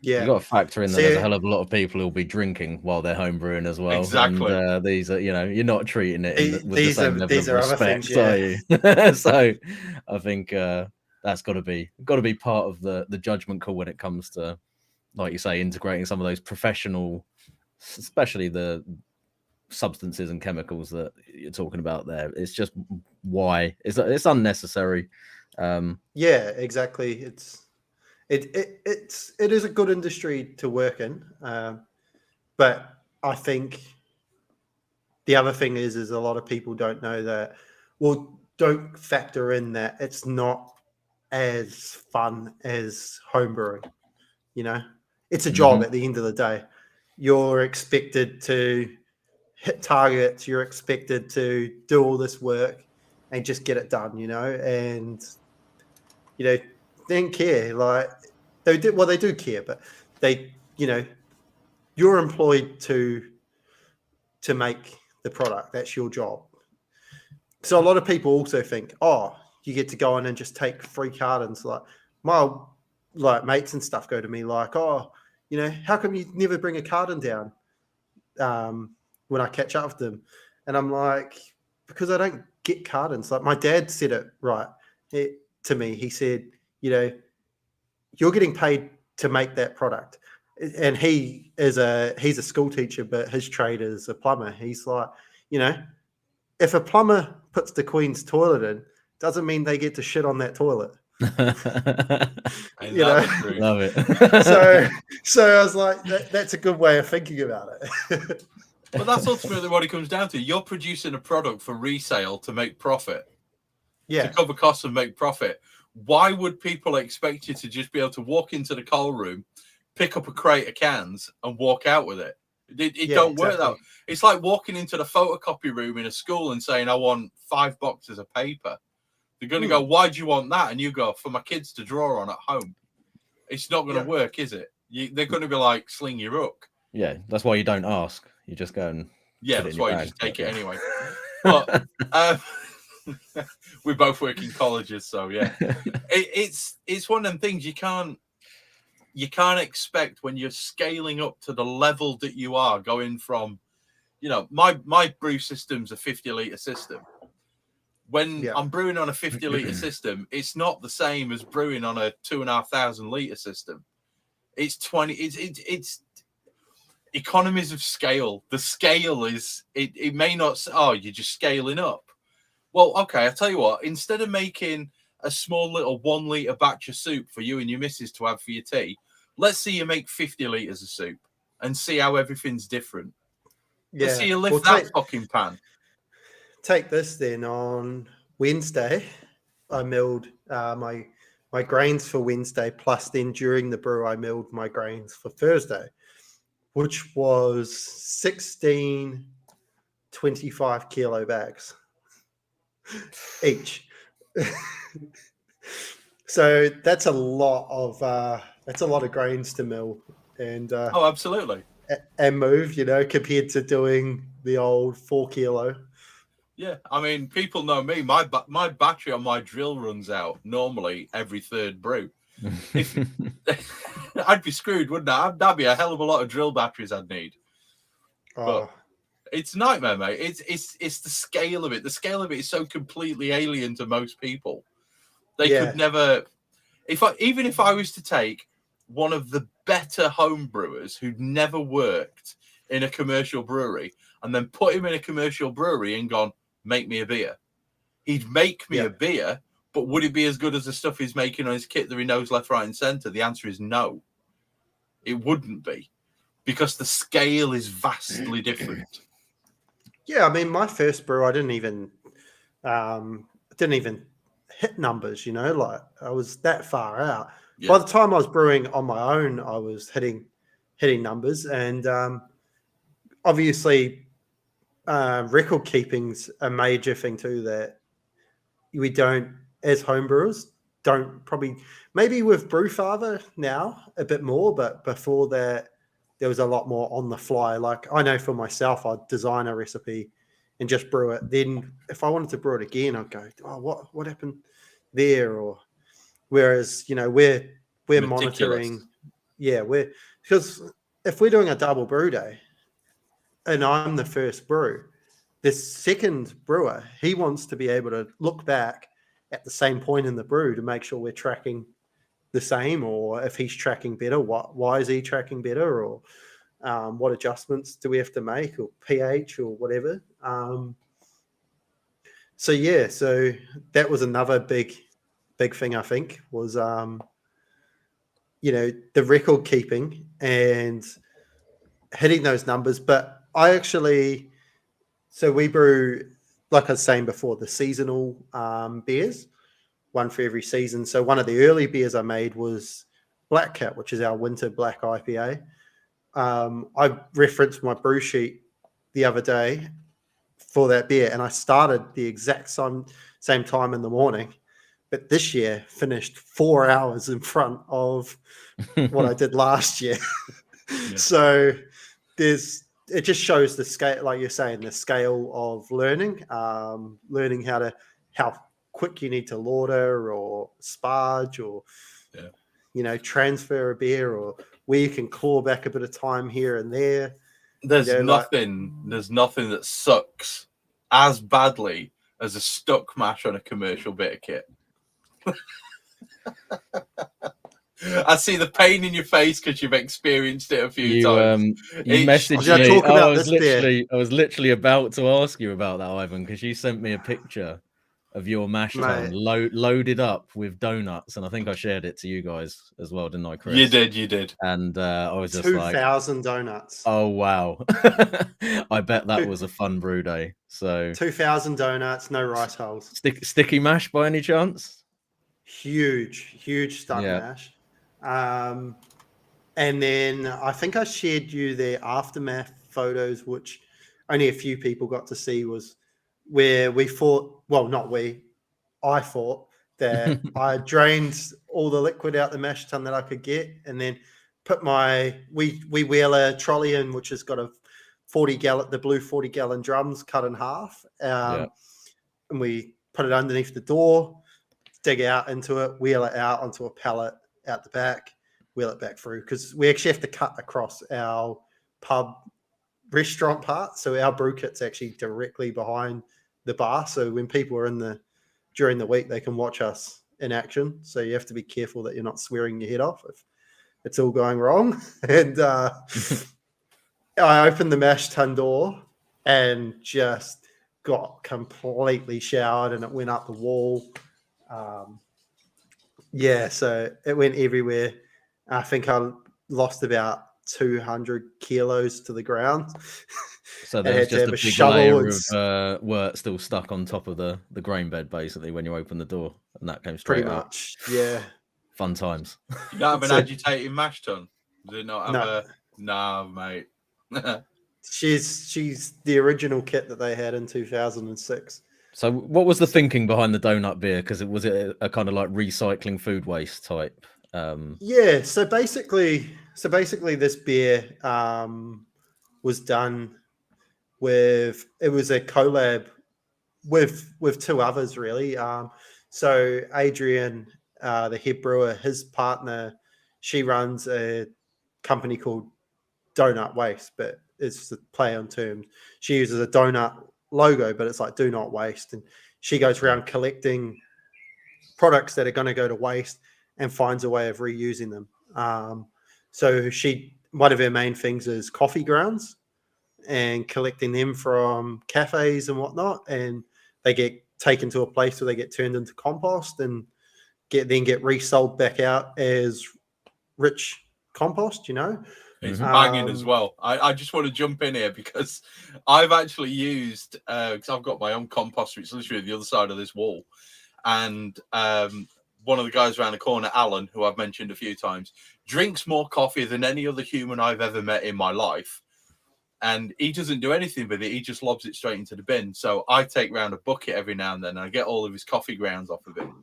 Yeah. You got to factor in that there's a hell of a lot of people who'll be drinking while they're homebrewing as well. Exactly. And these are, you know, you're not treating it with the same level of respect, things, are you? So I think that's got to be part of the judgment call when it comes to, like you say, integrating some of those professional, especially the substances and chemicals that you're talking about there. It's just why it's unnecessary. Yeah, exactly. It is a good industry to work in, but I think the other thing is a lot of people don't know that, well, don't factor in that it's not as fun as homebrewing. You know, it's a job at the end of the day. You're expected to hit targets. You're expected to do all this work and just get it done, you know, and, you know, they don't care. Like, they do care, but they, you know, you're employed to make the product. That's your job. So a lot of people also think, you get to go in and just take 3 cartons. Like, my mates and stuff go to me like, you know, how come you never bring a carton down when I catch up with them? And I'm like, because I don't get cartons. Like, my dad said it right to me. He said, you know, you're getting paid to make that product. And he's a school teacher, but his trade is a plumber. He's like, you know, if a plumber puts the Queen's toilet in, doesn't mean they get to shit on that toilet. You know? Love it. So I was like, that's a good way of thinking about it. But that's ultimately what it comes down to. You're producing a product for resale to make profit. Yeah. To cover costs and make profit. Why would people expect you to just be able to walk into the coal room, pick up a crate of cans, and walk out with it? It don't work that way. It's like walking into the photocopy room in a school and saying, I want 5 boxes of paper. They're going to go, why do you want that? And you go, for my kids to draw on at home. It's not going to work, is it? They're going to be like, sling your hook. Yeah, that's why you don't ask. You just go and that's why you just take it anyway. But we both work in colleges, so yeah, it's one of them things you can't expect when you're scaling up to the level that you are going from. My brew system's a 50-litre system. When I'm brewing on a 50-litre system, it's not the same as brewing on a 2,500-litre system. It's 20. It's economies of scale. The scale is it may not. Oh, you're just scaling up. Well, okay. I tell you what. Instead of making a small little 1-litre batch of soup for you and your missus to have for your tea, let's see you make 50 litres of soup and see how everything's different. Yeah. Let's see you lift that fucking pan. Take this then. On Wednesday, I milled my grains for Wednesday, plus then during the brew, I milled my grains for Thursday, which was 16 25-kilo bags each. So that's a lot of grains to mill and absolutely, and move, compared to doing the old 4 kilo. Yeah, I mean, people know me. My battery on my drill runs out normally every third brew. I'd be screwed, wouldn't I? That'd be a hell of a lot of drill batteries I'd need. But it's a nightmare, mate. It's the scale of it. The scale of it is so completely alien to most people. They could never. Even if I was to take one of the better home brewers who'd never worked in a commercial brewery and then put him in a commercial brewery and gone, make me a beer. He'd make me a beer, but would it be as good as the stuff he's making on his kit that he knows left, right, and centre? The answer is no. It wouldn't be, because the scale is vastly different. Yeah, I mean, my first brew, I didn't even hit numbers. Like I was that far out. Yeah. By the time I was brewing on my own, I was hitting numbers, and obviously. Record keeping's a major thing too that we don't, as homebrewers, don't probably, maybe with Brewfather now a bit more, but before that there was a lot more on the fly. Like I know for myself, I'd design a recipe and just brew it. Then if I wanted to brew it again, I'd go, oh, what happened there? Or whereas, we're monitoring. Yeah, because if we're doing a double brew day, and I'm the first brew, this second brewer, he wants to be able to look back at the same point in the brew to make sure we're tracking the same, or if he's tracking better, why is he tracking better, or what adjustments do we have to make, or pH or whatever. So that was another big thing, I think, was, the record keeping and hitting those numbers. But we brew, like I was saying before, the seasonal beers, one for every season. So one of the early beers I made was Black Cat, which is our winter black IPA. I referenced my brew sheet the other day for that beer, and I started the exact same time in the morning, but this year finished 4 hours in front of what I did last year. Yeah. So it just shows the scale, like you're saying, the scale of learning how quick you need to lauder or sparge or, transfer a beer, or where you can claw back a bit of time here and there. There's nothing that sucks as badly as a stuck mash on a commercial bit of kit. I see the pain in your face because you've experienced it a few times. You messaged me. I was literally about to ask you about that, Ivan, because you sent me a picture of your mash tun loaded up with donuts, and I think I shared it to you guys as well, didn't I, Chris? You did. And I was just 2,000 donuts. Oh wow! I bet that was a fun brew day. So 2,000 donuts, no rice hulls. Sticky mash by any chance? Huge stuck mash. And then I think I shared you the aftermath photos, which only a few people got to see, was where we fought. Well, not we. I fought that I drained all the liquid out the mash tun that I could get, and then put we wheel a trolley in, which has got a 40-gallon, the blue 40-gallon drums cut in half, and we put it underneath the door, dig out into it, wheel it out onto a pallet out the back, wheel it back through, because we actually have to cut across our pub restaurant part. So our brew kit's actually directly behind the bar. So when people are during the week, they can watch us in action. So you have to be careful that you're not swearing your head off if it's all going wrong. And I opened the mash tun door and just got completely showered, and it went up the wall. So it went everywhere. I think I lost about 200 kilos to the ground. So there's just a big layer of wort still stuck on top of the grain bed, basically, when you open the door, and that came straight out. Much, yeah. Fun times. You don't have an agitating mash tun? Does it not have No, mate. She's the original kit that they had in 2006. So what was the thinking behind the donut beer? Because was it a kind of like recycling food waste type? So basically this beer was done with, it was a collab with two others, really. So Adrian, the head brewer, his partner, she runs a company called Donut Waste, but it's the play on terms. She uses a donut logo, but it's like do not waste, and she goes around collecting products that are going to go to waste and finds a way of reusing them. So one of her main things is coffee grounds and collecting them from cafes and whatnot, and they get taken to a place where they get turned into compost and get resold back out as rich compost, It's banging as well. I just want to jump in here because I've actually used, because I've got my own composter. It's literally the other side of this wall. And one of the guys around the corner, Alan, who I've mentioned a few times, drinks more coffee than any other human I've ever met in my life. And he doesn't do anything with it. He just lobs it straight into the bin. So I take round a bucket every now and then. And I get all of his coffee grounds off of him,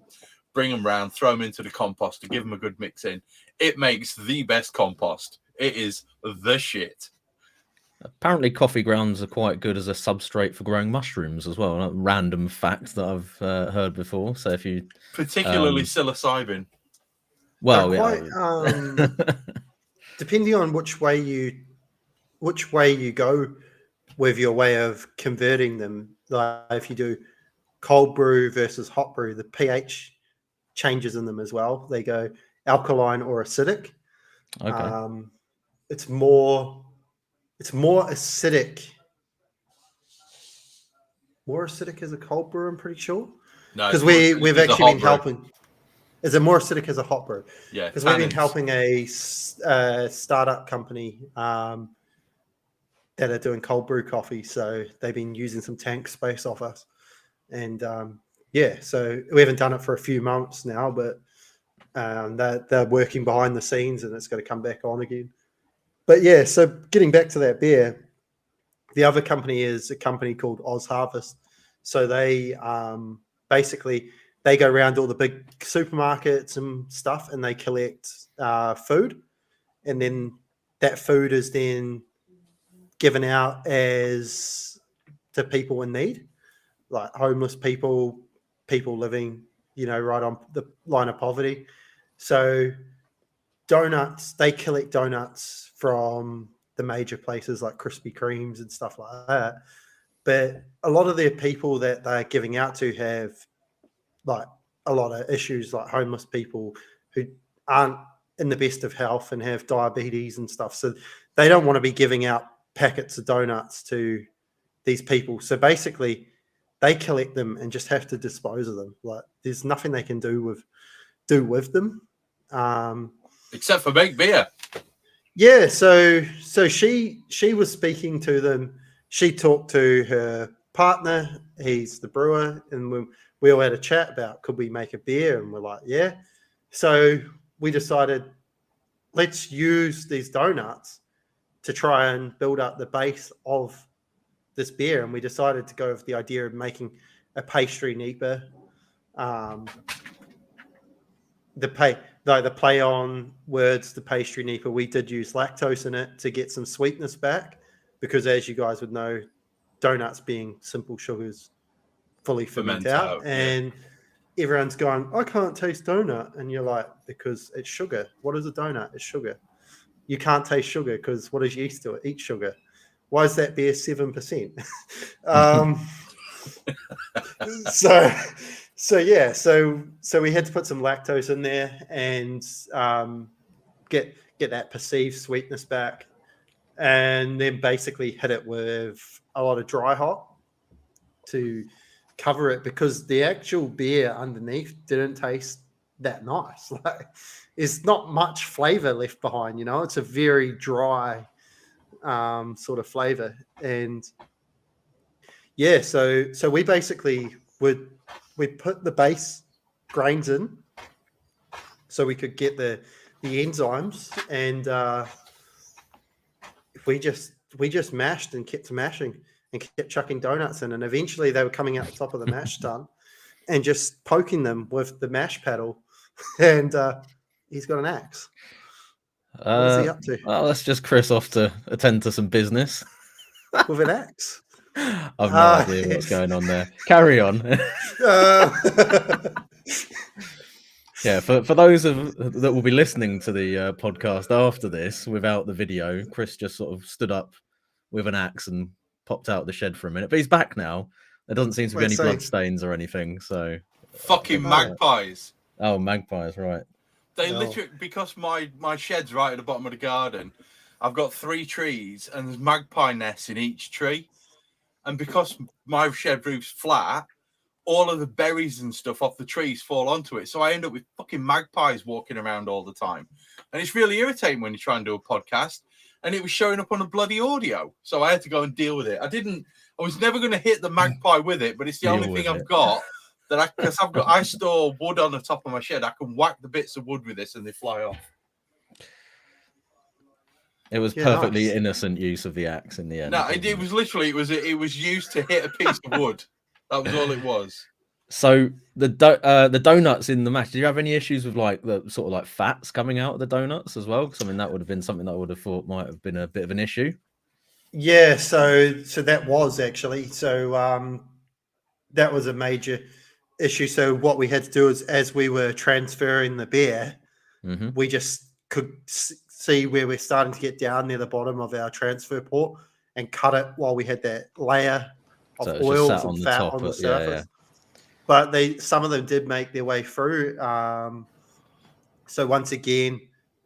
bring them round, throw them into the composter, give them a good mix in. It makes the best compost. It is the shit. Apparently, coffee grounds are quite good as a substrate for growing mushrooms as well. A random fact that I've heard before. So if you particularly psilocybin, well, depending on which way you go with your way of converting them, like if you do cold brew versus hot brew, the pH changes in them as well. They go alkaline or acidic. Okay. It's more acidic. More acidic as a cold brew, I'm pretty sure. No, because we've actually been helping. Is it more acidic as a hot brew? Yeah, because we've been helping a startup company that are doing cold brew coffee. So they've been using some tank space off us, and so we haven't done it for a few months now, but they're working behind the scenes, and it's going to come back on again. But yeah, so getting back to that beer, the other company is a company called Oz Harvest. So they basically they go around all the big supermarkets and stuff, and they collect food, and then that food is then given out as to people in need, like homeless people living, right on the line of poverty. So donuts, they collect donuts from the major places like Krispy Kremes and stuff like that. But a lot of their people that they're giving out to have like a lot of issues, like homeless people who aren't in the best of health and have diabetes and stuff. So they don't want to be giving out packets of donuts to these people. So basically they collect them and just have to dispose of them. Like there's nothing they can do with them. Except for make beer. Yeah, so she was speaking to them. She talked to her partner. He's the brewer, and we all had a chat about could we make a beer, and we're like, yeah. So we decided let's use these donuts to try and build up the base of this beer, and we decided to go with the idea of making a pastry NEPA. the play on words, the pastry Nipa, we did use lactose in it to get some sweetness back, because as you guys would know, donuts being simple sugars fully ferment out, and everyone's going, I can't taste donut, and you're like, because it's sugar. What is a donut? It's sugar. You can't taste sugar because what is yeast to it? Eat sugar. Why is that beer 7%? So we had to put some lactose in there and get that perceived sweetness back, and then basically hit it with a lot of dry hop to cover it, because the actual beer underneath didn't taste that nice. Like, there's not much flavor left behind, it's a very dry sort of flavor. And so we basically we put the base grains in so we could get the enzymes, and we just mashed and kept mashing and kept chucking donuts in, and eventually they were coming out the top of the mash tun and just poking them with the mash paddle, and he's got an axe. What is he up to? Well, that's just Chris off to attend to some business with an axe. I've no idea what's going on there. Carry on. Yeah, for those that will be listening to the podcast after this without the video, Chris just sort of stood up with an axe and popped out the shed for a minute, but he's back now. There doesn't seem to be any blood stains or anything. So fucking magpies. Oh, magpies, right? They literally, because my shed's right at the bottom of the garden, I've got 3 trees and there's magpie nests in each tree. And because my shed roof's flat, all of the berries and stuff off the trees fall onto it. So I end up with fucking magpies walking around all the time. And it's really irritating when you try and do a podcast. And it was showing up on a bloody audio. So I had to go and deal with it. I was never going to hit the magpie with it, but it's the only thing I've got that I store wood on the top of my shed. I can whack the bits of wood with this and they fly off. It was perfectly innocent use of the axe in the end. No, it was literally, it was used to hit a piece of wood. That was all it was. So the donuts in the mash, did you have any issues with like the sort of like fats coming out of the donuts as well? Because I mean, that would have been something that I would have thought might have been a bit of an issue. Yeah, so that was actually that was a major issue. So what we had to do is, as we were transferring the beer, we just could see where we're starting to get down near the bottom of our transfer port and cut it while we had that layer of oils and fat on the surface. Yeah. But some of them did make their way through. So once again,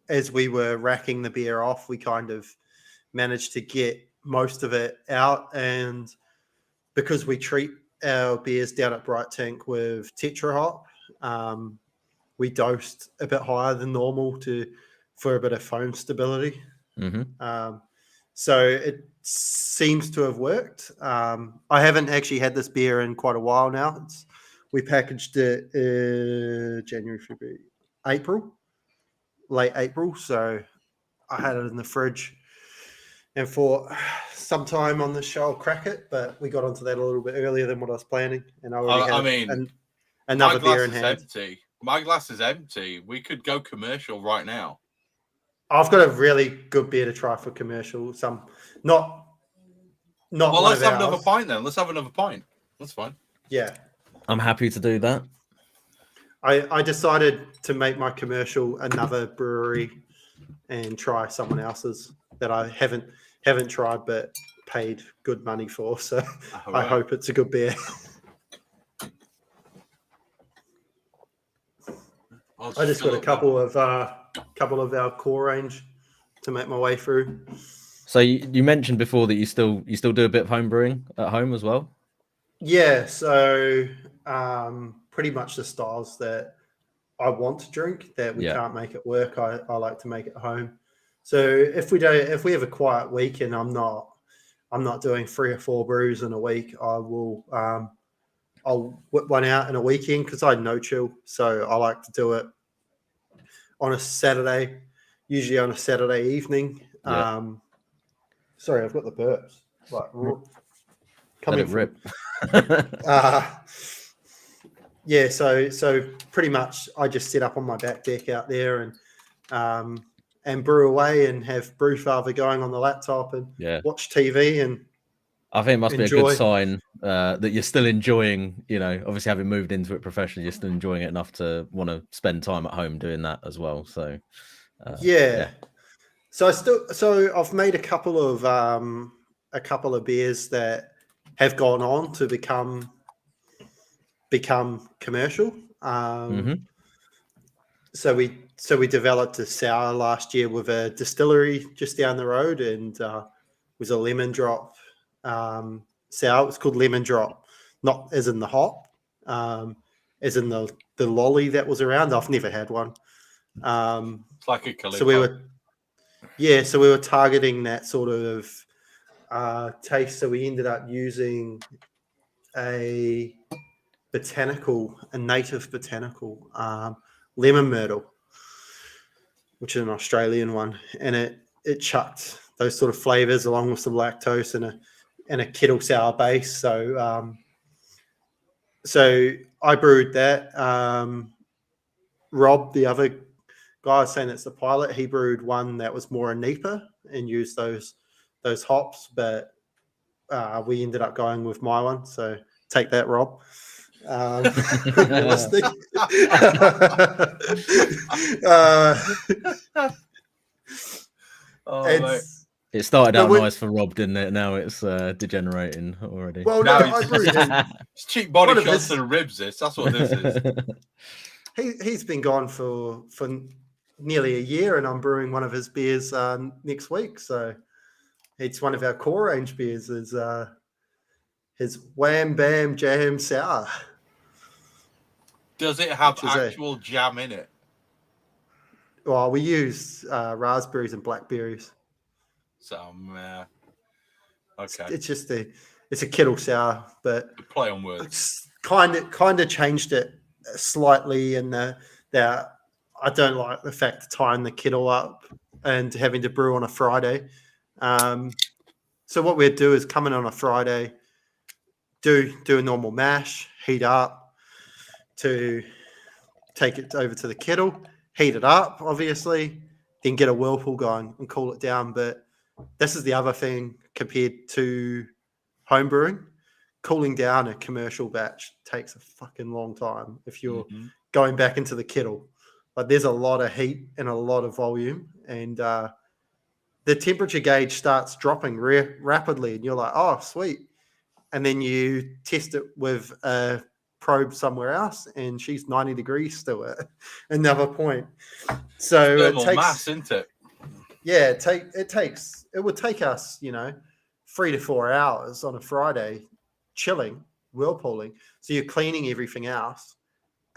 as we were racking the beer off, we kind of managed to get most of it out. And because we treat our beers down at Bright Tank with Tetra Hop, we dosed a bit higher than normal for a bit of foam stability. So it seems to have worked. I haven't actually had this beer in quite a while now. We packaged it January, February, late April. So I had it in the fridge and thought sometime on the show I'll crack it, but we got onto that a little bit earlier than what I was planning. And I already had another beer in hand. Empty. My glass is empty. We could go commercial right now. I've got a really good beer to try for commercial. Not. Well, let's have another pint then. Let's have another pint. That's fine. Yeah. I'm happy to do that. I decided to make my commercial another brewery and try someone else's that I haven't tried but paid good money for. So I hope it's a good beer. I just got a couple of our core range to make my way through. So you mentioned before that you still do a bit of home brewing at home as well? Yeah, so pretty much the styles that I want to drink that we can't make it work, I like to make it at home. So if we have a quiet week and I'm not doing 3 or 4 brews in a week, I'll whip one out in a weekend because I no chill. So I like to do it on a Saturday, usually on a Saturday evening. Yeah. Sorry, I've got the burps. Like, Let it rip. Yeah, so pretty much I just sit up on my back deck out there and brew away and have Brew Father going on the laptop and watch TV and I think it must be a enjoy. good sign that you're still enjoying, obviously having moved into it professionally, you're still enjoying it enough to want to spend time at home doing that as well. So yeah. So I've made a couple of beers that have gone on to become commercial. So we developed a sour last year with a distillery just down the road, and it was a lemon drop sour. It's called Lemon Drop, not as in the hop, as in the lolly that was around. I've never had one. It's like a Calippo. So we were targeting that sort of taste. So we ended up using a native botanical lemon myrtle, which is an Australian one, and it chucked those sort of flavors along with some lactose and a kettle sour base. So I brewed that. Rob, the other guy, was saying that's the pilot. He brewed one that was more a Nipa and used those hops, but we ended up going with my one. So take that, Rob. Listening. It started out nice for Rob, didn't it? Now it's degenerating already. Well, no, I brewed it's cheap body shots to the ribs. That's what this is. He's been gone for nearly a year, and I'm brewing one of his beers next week. So it's one of our core range beers. Is his Wham Bam Jam Sour. Does it have actual jam in it? Well, we use raspberries and blackberries. So, okay. It's just it's a kettle sour, but the play on words. Kind of changed it slightly in that I don't like the fact of tying the kettle up and having to brew on a Friday. So what we'd do is come in on a Friday, do a normal mash, heat up to take it over to the kettle, heat it up, obviously, then get a whirlpool going and cool it down. But this is the other thing compared to home brewing. Cooling down a commercial batch takes a fucking long time if you're going back into the kettle. Like there's a lot of heat and a lot of volume, and the temperature gauge starts dropping rapidly, and you're like, oh, sweet. And then you test it with a probe somewhere else, and she's 90 degrees still at another point. So it takes mass, isn't it? Yeah, it would take us, 3 to 4 hours on a Friday, chilling, whirlpooling. So you're cleaning everything else,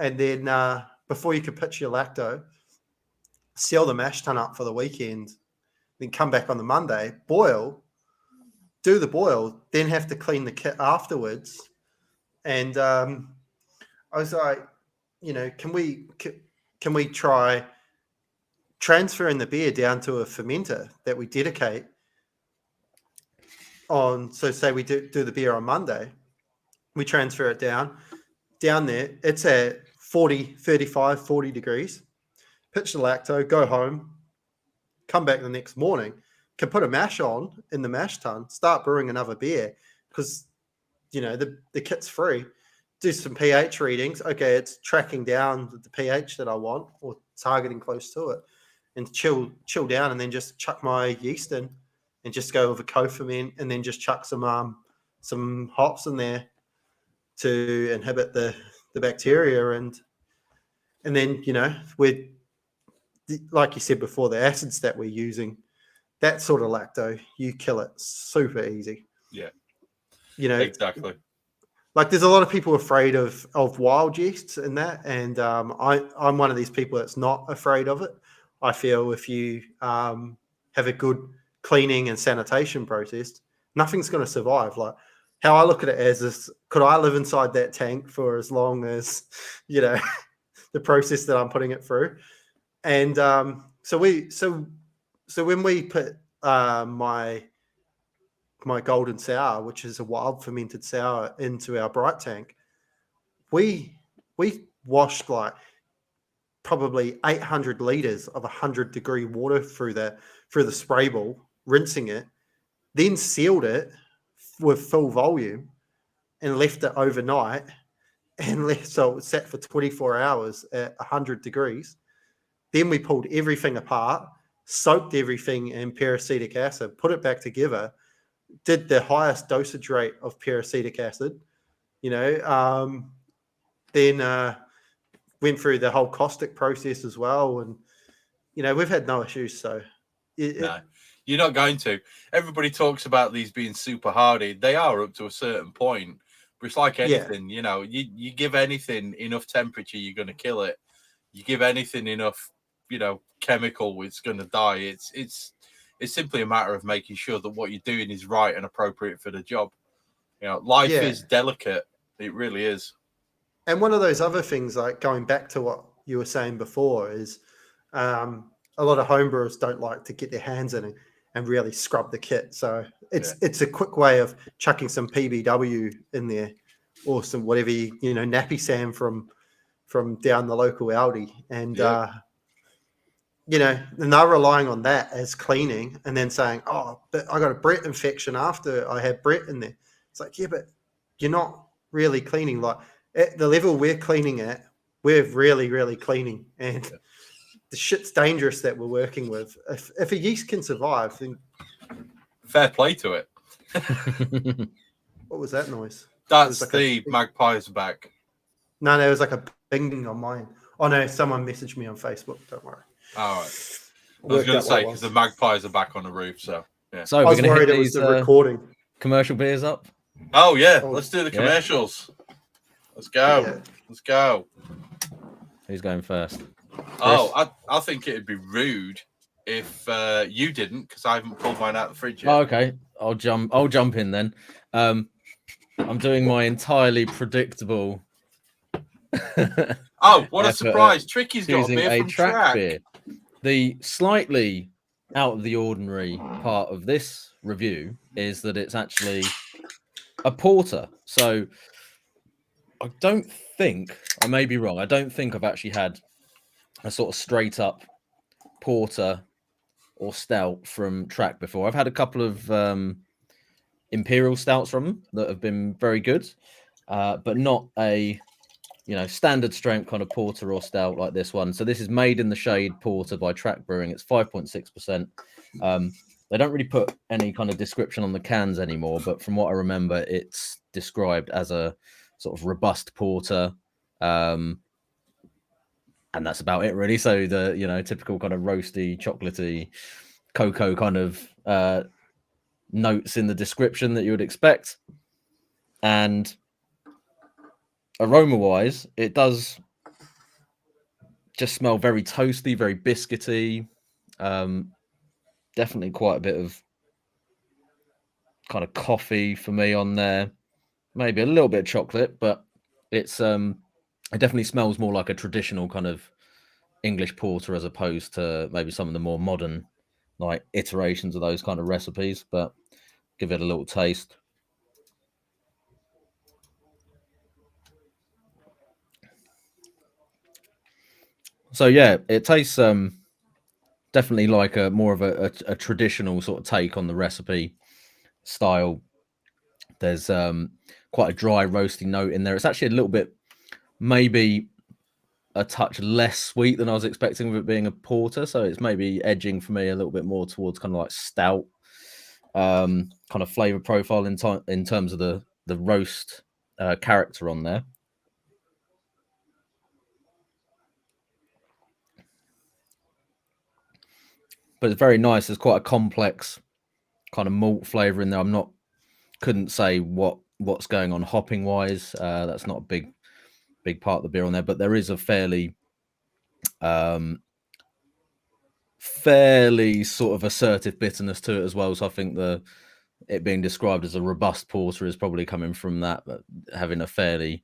and then before you could pitch your lacto, seal the mash tun up for the weekend, then come back on the Monday, do the boil, then have to clean the kit afterwards. And I was like, can we try transferring the beer down to a fermenter that we dedicate on? So say we do the beer on Monday, we transfer it down there. It's at 35, 40 degrees. Pitch the lacto, go home, come back the next morning, can put a mash on in the mash tun, start brewing another beer because, the kit's free. Do some pH readings. Okay, it's tracking down the pH that I want or targeting close to it, and chill down, and then just chuck my yeast in and just go with a co-ferment, and then just chuck some hops in there to inhibit the bacteria, and then we're, like you said before, the acids that we're using, that sort of lacto, you kill it super easy. Yeah. Exactly. Like there's a lot of people afraid of wild yeasts and that, and I'm one of these people that's not afraid of it. I feel if you have a good cleaning and sanitation process, nothing's going to survive. Like how I look at it as this, could I live inside that tank for as long as, the process that I'm putting it through? And so when we put my golden sour, which is a wild fermented sour, into our bright tank, we we washed like probably 800 liters of 100-degree water through the spray ball, rinsing it, then sealed it with full volume and left it overnight, and so it sat for 24 hours at 100 degrees. Then we pulled everything apart, soaked everything in peracetic acid, put it back together, did the highest dosage rate of peracetic acid, then went through the whole caustic process as well. And, we've had no issues. So no, you're not going to. Everybody talks about these being super hardy. They are up to a certain point. But it's like anything, you give anything enough temperature, you're going to kill it. You give anything enough, chemical, it's going to die. It's simply a matter of making sure that what you're doing is right and appropriate for the job. Life is delicate. It really is. And one of those other things, like going back to what you were saying before, is a lot of homebrewers don't like to get their hands in and really scrub the kit. So it's a quick way of chucking some PBW in there, or some whatever nappy sand from down the local Aldi, and and they're relying on that as cleaning, and then saying, "Oh, but I got a Brett infection after I had Brett in there." It's like, yeah, but you're not really cleaning. Like at the level we're cleaning at, we're really, really cleaning, and the shit's dangerous that we're working with. If a yeast can survive, then fair play to it. What was that noise? That's like the magpies back. No, there was like a bing on mine. Oh no, someone messaged me on Facebook. Don't worry. All right. I was going to say, because the magpies are back on the roof. So So I was worried it was the recording. Commercial beers up. Oh yeah, let's do the commercials. Let's go. Yeah. Let's go. Who's going first? Oh, I think it'd be rude if you didn't, because I haven't pulled mine out of the fridge yet. Oh, okay, I'll jump in then. I'm doing my entirely predictable. Oh, what a surprise! Tricky's got a choosing beer from track beer. The slightly out of the ordinary part of this review is that it's actually a porter. So I don't think, I may be wrong, I don't think I've actually had a sort of straight up porter or stout from Track before. I've had a couple of imperial stouts from them that have been very good, but not a standard strength kind of porter or stout like this one. So this is Made in the Shade porter by Track Brewing. It's 5.6%. They don't really put any kind of description on the cans anymore, but from what I remember, it's described as a sort of robust porter. And that's about it really. So the, typical kind of roasty, chocolatey, cocoa kind of notes in the description that you would expect. And aroma-wise, it does just smell very toasty, very biscuity. Definitely quite a bit of kind of coffee for me on there. Maybe a little bit of chocolate, but it's it definitely smells more like a traditional kind of English porter as opposed to maybe some of the more modern like iterations of those kind of recipes. But give it a little taste. So yeah, it tastes definitely like a more of a traditional sort of take on the recipe style. There's quite a dry roasty note in there. It's actually a little bit, maybe a touch less sweet than I was expecting with it being a porter. So it's maybe edging for me a little bit more towards kind of like stout kind of flavor profile in terms of the roast character on there. But it's very nice. There's quite a complex kind of malt flavor in there. Couldn't say what's going on hopping wise. That's not a big part of the beer on there, but there is a fairly sort of assertive bitterness to it as well. So I think it being described as a robust porter is probably coming from that, but having a fairly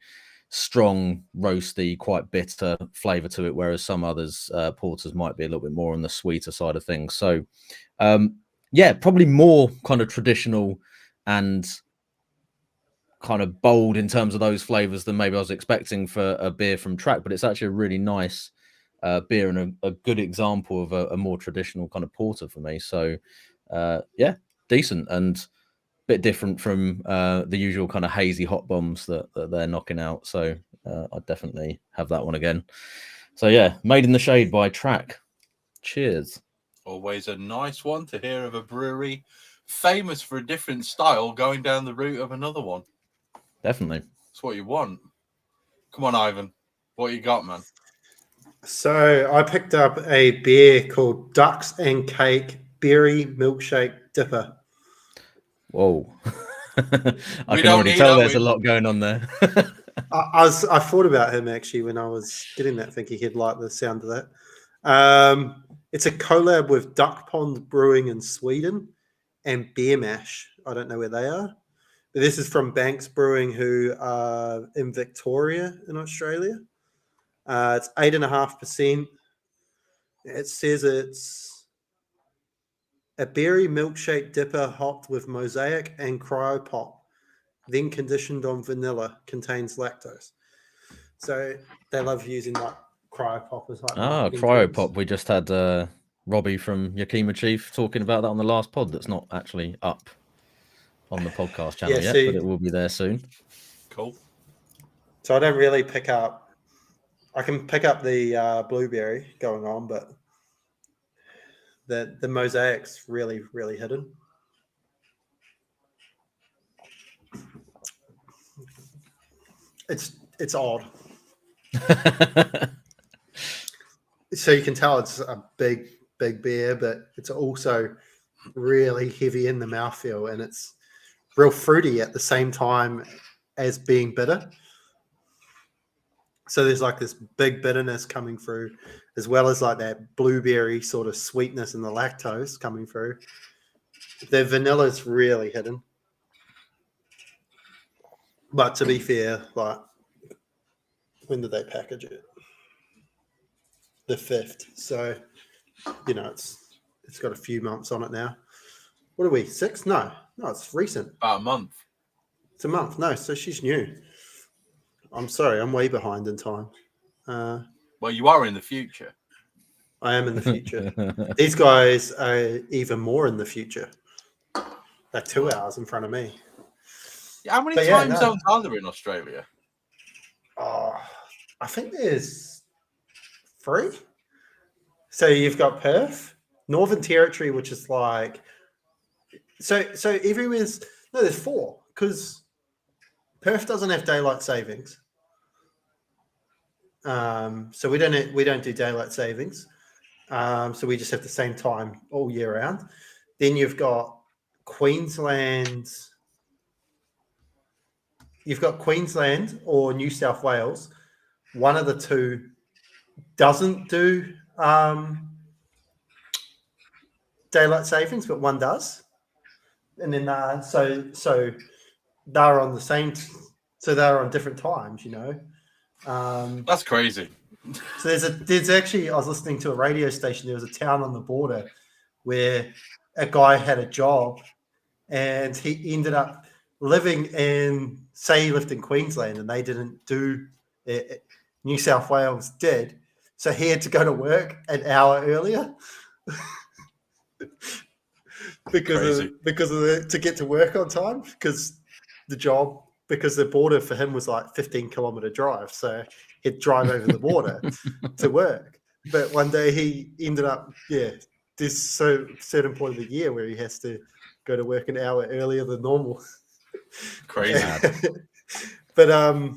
strong, roasty, quite bitter flavor to it, whereas some others porters might be a little bit more on the sweeter side of things. So probably more kind of traditional and kind of bold in terms of those flavors than maybe I was expecting for a beer from Track, but it's actually a really nice beer and a good example of a more traditional kind of porter for me. So yeah, decent and a bit different from the usual kind of hazy hot bombs that they're knocking out. So I'd definitely have that one again. So yeah, Made in the Shade by Track. Cheers. Always a nice one to hear of a brewery famous for a different style going down the route of another one. Definitely. That's what you want. Come on, Ivan. What you got, man? So I picked up a beer called Ducks and Cake Berry Milkshake Dipper. Whoa. I can already tell there's a lot going on there. I thought about him actually when I was getting that, thinking he'd like the sound of that. It's a collab with Duck Pond Brewing in Sweden and Beer Mash. I don't know where they are. But this is from Banks Brewing, who are in Victoria in Australia. It's 8.5%. It says it's a berry milkshake dipper hopped with mosaic and cryopop, then conditioned on vanilla, contains lactose. So they love using like cryopop as like cryopop. Terms. We just had Robbie from Yakima Chief talking about that on the last pod. That's not actually up on the podcast channel yet, but it will be there soon. Cool. So I don't really pick up. I can pick up the blueberry going on, but the mosaic's really, really hidden. It's odd. So you can tell it's a big beer, but it's also really heavy in the mouthfeel, and it's real fruity at the same time as being bitter. So there's like this big bitterness coming through, as well as like that blueberry sort of sweetness and the lactose coming through. The vanilla's really hidden. But to be fair, like, when did they package it? The 5th. So, you know, it's got a few months on it now. What are we, 6? No, it's recent. About a month. It's a month. No, so she's new. I'm sorry, I'm way behind in time. Well, you are in the future. I am in the future. These guys are even more in the future. They're 2 hours in front of me. How many time zones are there in Australia? I think there's 3. So you've got Perth, Northern Territory, which is like so everywhere's there's 4 because Perth doesn't have daylight savings. So we don't do daylight savings. So we just have the same time all year round. Then you've got Queensland. You've got Queensland or New South Wales. One of the two doesn't do daylight savings, but one does. And then so they're on the same. So they're on different times, you know. That's crazy. So there's actually, I was listening to a radio station. There was a town on the border where a guy had a job, and he ended up living in, say, he lived in Queensland, and they didn't do it. New South Wales did, so he had to go to work an hour earlier because to get to work on time, because the border for him was like 15-kilometer drive, so he'd drive over the border to work. But one day he ended up, there's certain point of the year where he has to go to work an hour earlier than normal. Crazy. But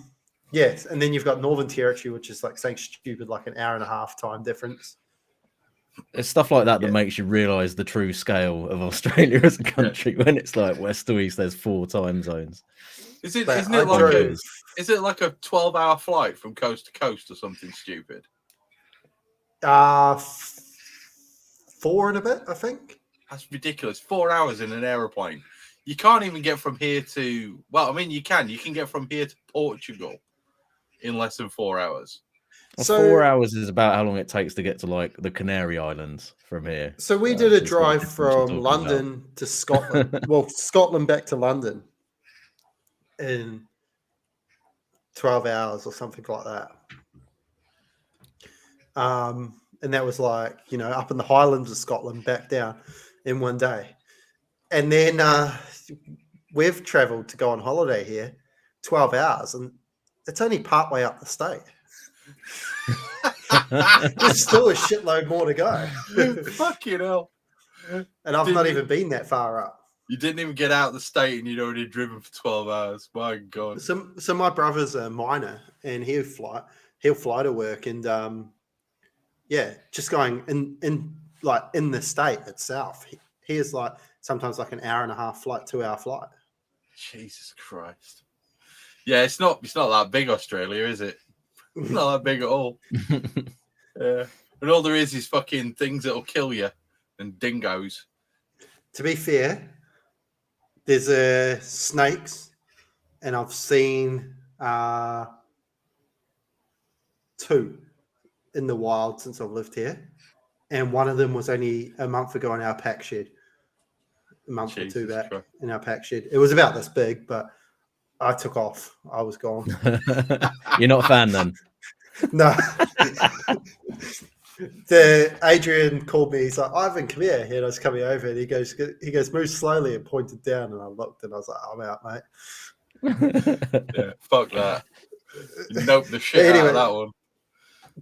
yes, and then you've got Northern Territory, which is like saying stupid, like an hour and a half time difference. It's stuff like that that makes you realise the true scale of Australia as a country when it's like west to east, there's 4 time zones. Is it like a 12-hour flight from coast to coast or something stupid? 4 and a bit, I think. That's ridiculous. 4 hours in an aeroplane. You can't even get from here to... Well, I mean, you can. You can get from here to Portugal in less than 4 hours. So 4 hours is about how long it takes to get to, like, the Canary Islands from here. So we did a drive from London to Scotland. Well, Scotland back to London. in 12 hours or something like that. And that was like, up in the Highlands of Scotland, back down in one day. And then we've travelled to go on holiday here, 12 hours, and it's only partway up the state. There's still a shitload more to go. Fucking hell. And I've not even been that far up. You didn't even get out of the state and you'd already driven for 12 hours. My God. So my brother's a miner and he'll fly to work and just going in the state itself. He is like sometimes like an hour and a half flight, 2 hour flight. Jesus Christ. Yeah, it's not that big, Australia, is it? It's not that big at all. Yeah. And all there is fucking things that'll kill you and dingoes. To be fair, there's snakes, and I've seen 2 in the wild since I've lived here, and one of them was only a month ago in our pack shed. A month or 2 back in our pack shed. It was about this big, but I took off. I was gone. You're not a fan then? No. Adrian called me. He's like, Ivan, come here. And I was coming over, and he goes, move slowly, and pointed down. And I looked, and I was like, I'm out, mate. Yeah, fuck that. Nope, the shit out of that one.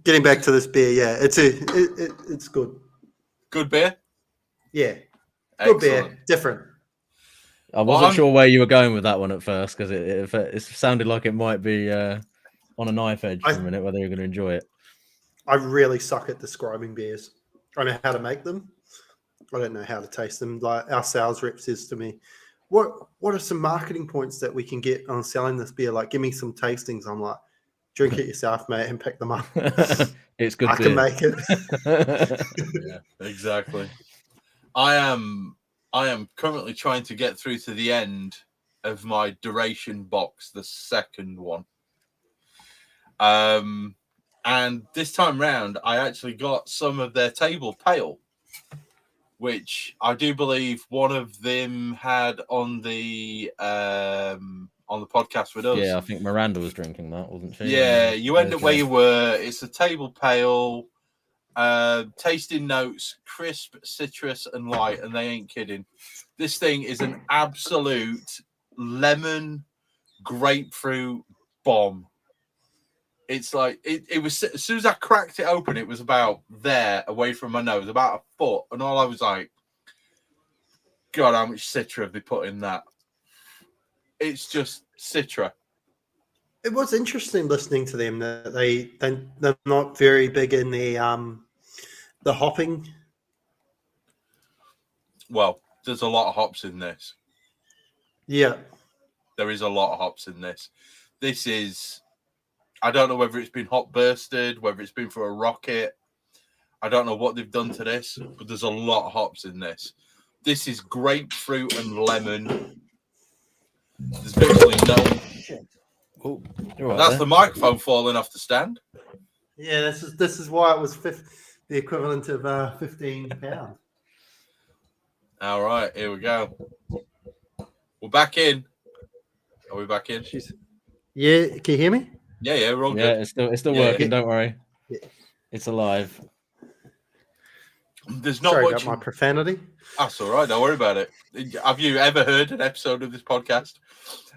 Getting back to this beer, yeah, it's good. Good beer. Yeah, Excellent. Good beer, different. I wasn't sure where you were going with that one at first because it sounded like it might be on a knife edge for a minute, whether you're going to enjoy it. I really suck at describing beers. I know how to make them. I don't know how to taste them. Like our sales rep says to me, what are some marketing points that we can get on selling this beer? Like, give me some tastings. I'm like, drink it yourself, mate, and pick them up. It's good. I can make it. Yeah, exactly. I am currently trying to get through to the end of my duration box, the second one. And this time round, I actually got some of their table pale, which I do believe one of them had on the podcast with us. Yeah, I think Miranda was drinking that, wasn't she? Yeah, you end up where you were. It's a table pale, tasting notes, crisp, citrus, and light, and they ain't kidding. This thing is an absolute lemon grapefruit bomb. It's like it was as soon as I cracked it open, it was about there away from my nose, about a foot, and all I was like, God, how much Citra have they put in that? It's just Citra. It was interesting listening to them. That they're not very big in the hopping. Well, there's a lot of hops in this. Yeah, there is a lot of hops in this. This is. I don't know whether it's been hop bursted, whether it's been for a rocket. I don't know what they've done to this, but there's a lot of hops in this. This is grapefruit and lemon. There's virtually no. Oh, right that's there. the microphone falling off the stand. Yeah, this is why it was the equivalent of £15. All right, here we go. We're back in. Are we back in? Yeah, can you hear me? Yeah, we're all good. Yeah, it's still working. Don't worry. Yeah. It's alive. There's not Sorry much. about my profanity. That's all right. Don't worry about it. Have you ever heard an episode of this podcast?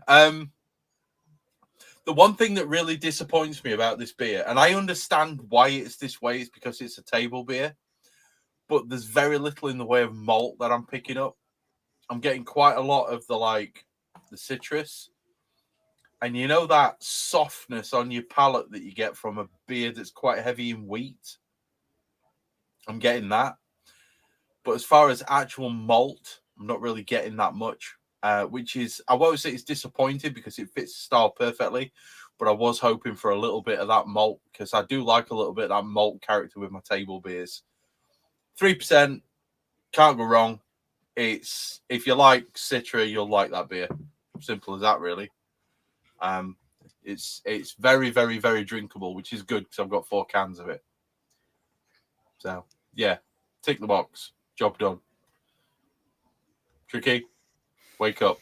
The one thing that really disappoints me about this beer, and I understand why it's this way, is because it's a table beer, but there's very little in the way of malt that I'm picking up. I'm getting quite a lot of the citrus. And you know that softness on your palate that you get from a beer that's quite heavy in wheat? I'm getting that. But as far as actual malt, I'm not really getting that much, which is, I won't say it's disappointing because it fits the style perfectly, but I was hoping for a little bit of that malt because I do like a little bit of that malt character with my table beers. 3%, can't go wrong. It's, if you like Citra, you'll like that beer. Simple as that, really. It's very, very, very drinkable, which is good because I've got 4 cans of it. So, yeah, tick the box. Job done. Tricky, wake up.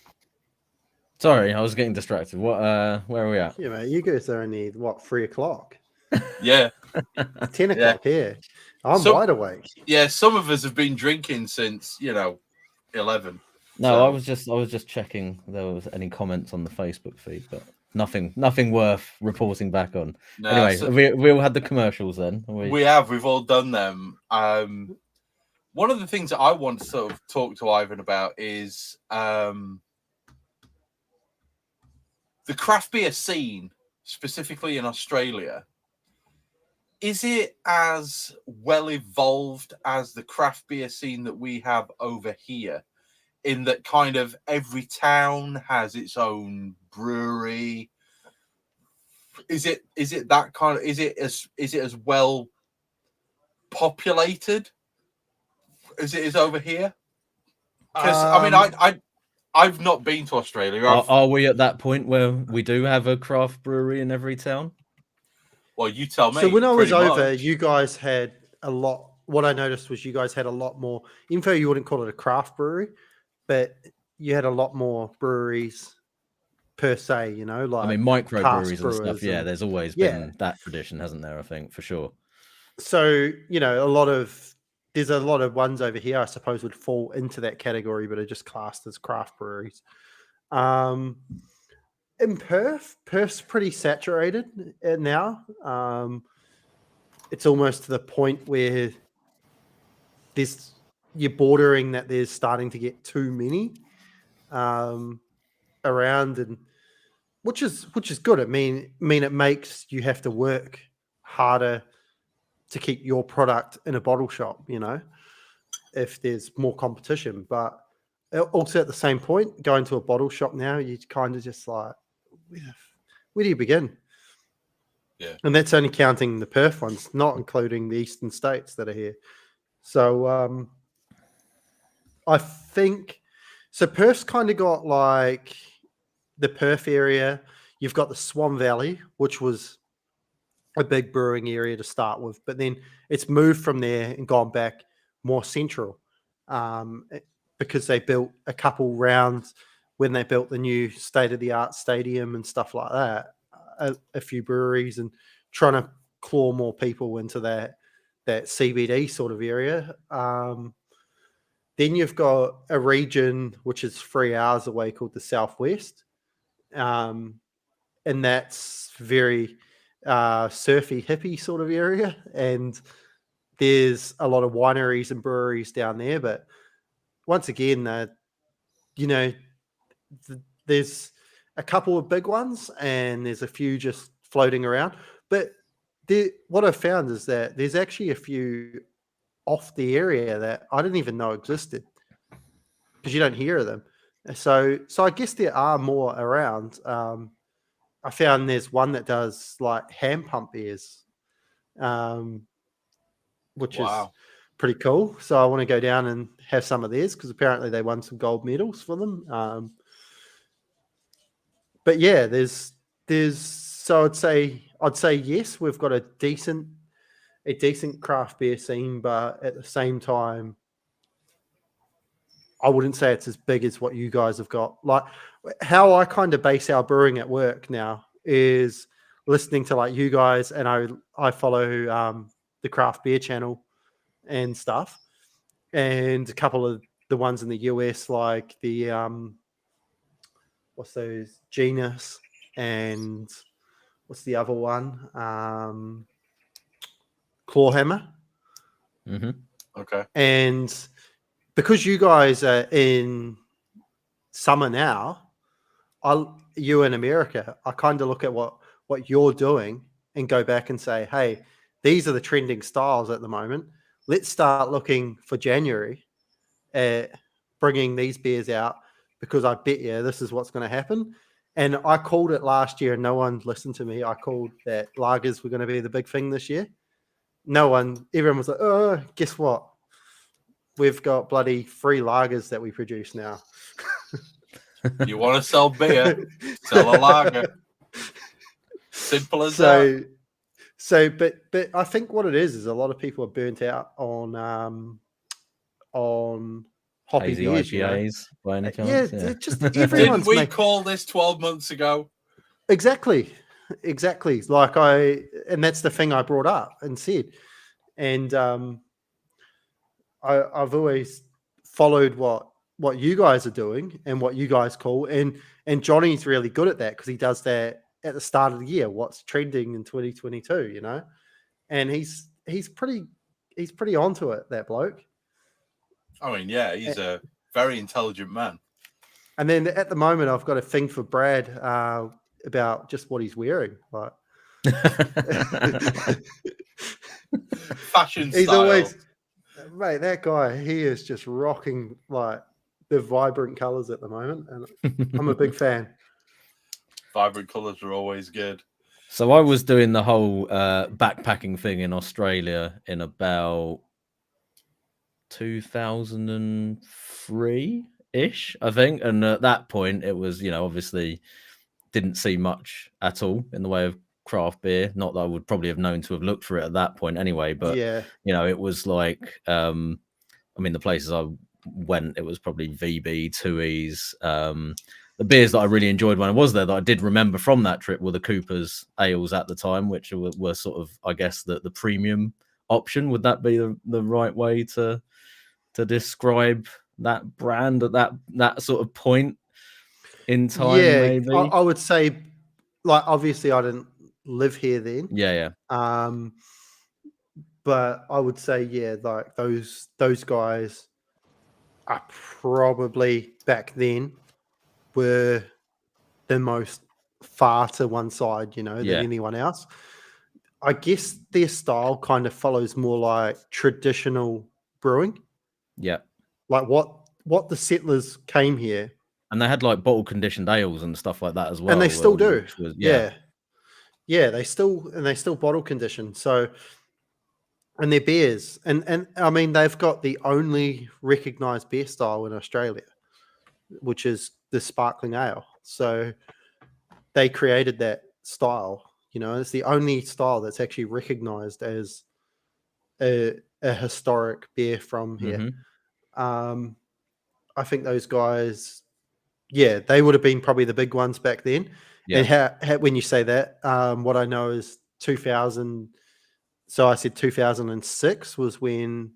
Sorry, I was getting distracted. What? Where are we at? Yeah, mate, you guys are only, 3:00? Yeah. 10 o'clock here. I'm So- wide awake. Yeah, some of us have been drinking since 11. No, So- I was just checking there was any comments on the Facebook feed, but nothing worth reporting back on. No, Anyway, so- we all had the commercials then. We've all done them. One of the things that I want to sort of talk to Ivan about is the craft beer scene, specifically in Australia. Is it as well evolved as the craft beer scene that we have over here? In that kind of every town has its own brewery. Is it that kind of, is it as well populated as it is over here? Because I've not been to Australia. Are we at that point where we do have a craft brewery in every town? Well, you tell me. So when I was pretty over, much. you guys had a lot. What I noticed was you guys had a lot more. Even though you wouldn't call it a craft brewery, but you had a lot more breweries per se. Like I mean, microbreweries and brewers stuff. Yeah, and- there's always been that tradition, hasn't there? I think for sure. So there's a lot of ones over here. I suppose would fall into that category, but are just classed as craft breweries. In Perth's pretty saturated now. It's almost to the point where you're bordering that there's starting to get too many around, and which is good. I mean, it makes you have to work harder to keep your product in a bottle shop, if there's more competition. But also at the same point, going to a bottle shop now, you kind of just like, where do you begin? Yeah. And that's only counting the Perth ones, not including the eastern states that are here. So I think so. Perth's kind of got like the Perth area. You've got the Swan Valley, which was a big brewing area to start with, but then it's moved from there and gone back more central because they built a couple rounds when they built the new state-of-the-art stadium and stuff like that, a few breweries, and trying to claw more people into that CBD sort of area. Then you've got a region which is 3 hours away called the Southwest. And that's very surfy, hippie sort of area. And there's a lot of wineries and breweries down there. But once again, there's a couple of big ones and there's a few just floating around. But what I've found is that there's actually a few off the area that I didn't even know existed because you don't hear of them. So I guess there are more around. I found there's one that does like hand pump beers, which is pretty cool. So I want to go down and have some of theirs because apparently they won some gold medals for them. But yeah, there's so I'd say yes, we've got a decent craft beer scene, but at the same time, I wouldn't say it's as big as what you guys have got. Like how I kind of base our brewing at work now is listening to like you guys, and I follow the craft beer channel and stuff, and a couple of the ones in the US, like the what's those, Genus, and what's the other one, Clawhammer. Mm-hmm. Okay. And because you guys are in summer now, you in America, I kind of look at what you're doing and go back and say, hey, these are the trending styles at the moment. Let's start looking for January at bringing these beers out because I bet you this is what's going to happen. And I called it last year and no one listened to me. I called that lagers were going to be the big thing this year. Everyone was like, oh, guess what? We've got bloody 3 lagers that we produce now. You want to sell beer, sell a lager. Simple as that. But I think what it is a lot of people are burnt out on hoppy Hazy beers, you know. IPAs by any Yeah, chance? Yeah. just Didn't everyone's we call this 12 months ago? Exactly. Like and that's the thing I brought up and said. And I've always followed what you guys are doing and what you guys call, and Johnny's really good at that because he does that at the start of the year. What's trending in 2022, you know, and he's pretty onto it, that bloke. I mean, yeah, he's a very intelligent man. And then at the moment, I've got a thing for Brad about just what he's wearing, like. Fashion He's style. always, mate, that guy, he is just rocking like the vibrant colors at the moment, and I'm a big fan. Vibrant colors are always good. So I was doing the whole backpacking thing in Australia in about 2003-ish, I think. And at that point, it was, you know, obviously didn't see much at all in the way of craft beer. Not that I would probably have known to have looked for it at that point anyway. But, Yeah, you know, it was like, I mean, the places I went, it was probably VB, Tooheys. The beers that I really enjoyed when I was there that I did remember from that trip were the Cooper's ales at the time, which were sort of, I guess, the premium option. Would that be the right way to describe that brand at that sort of point in time? yeah. Maybe I would say, like, obviously, I didn't live here then. Yeah. But I would say, yeah, like those guys are probably back then were the most far to one side, you know, than anyone else. I guess their style kind of follows more like traditional brewing. Yeah. Like what the settlers came here. And they had like bottle conditioned ales and stuff like that as well. And they still do. Was, yeah, they still bottle condition. So, and their beers. And I mean, they've got the only recognized beer style in Australia, which is the sparkling ale. So they created that style, you know, it's the only style that's actually recognized as a historic beer from here. I think those guys, yeah, they would have been probably the big ones back then. Yeah. And when you say that, what I know is 2000. So I said 2006 was when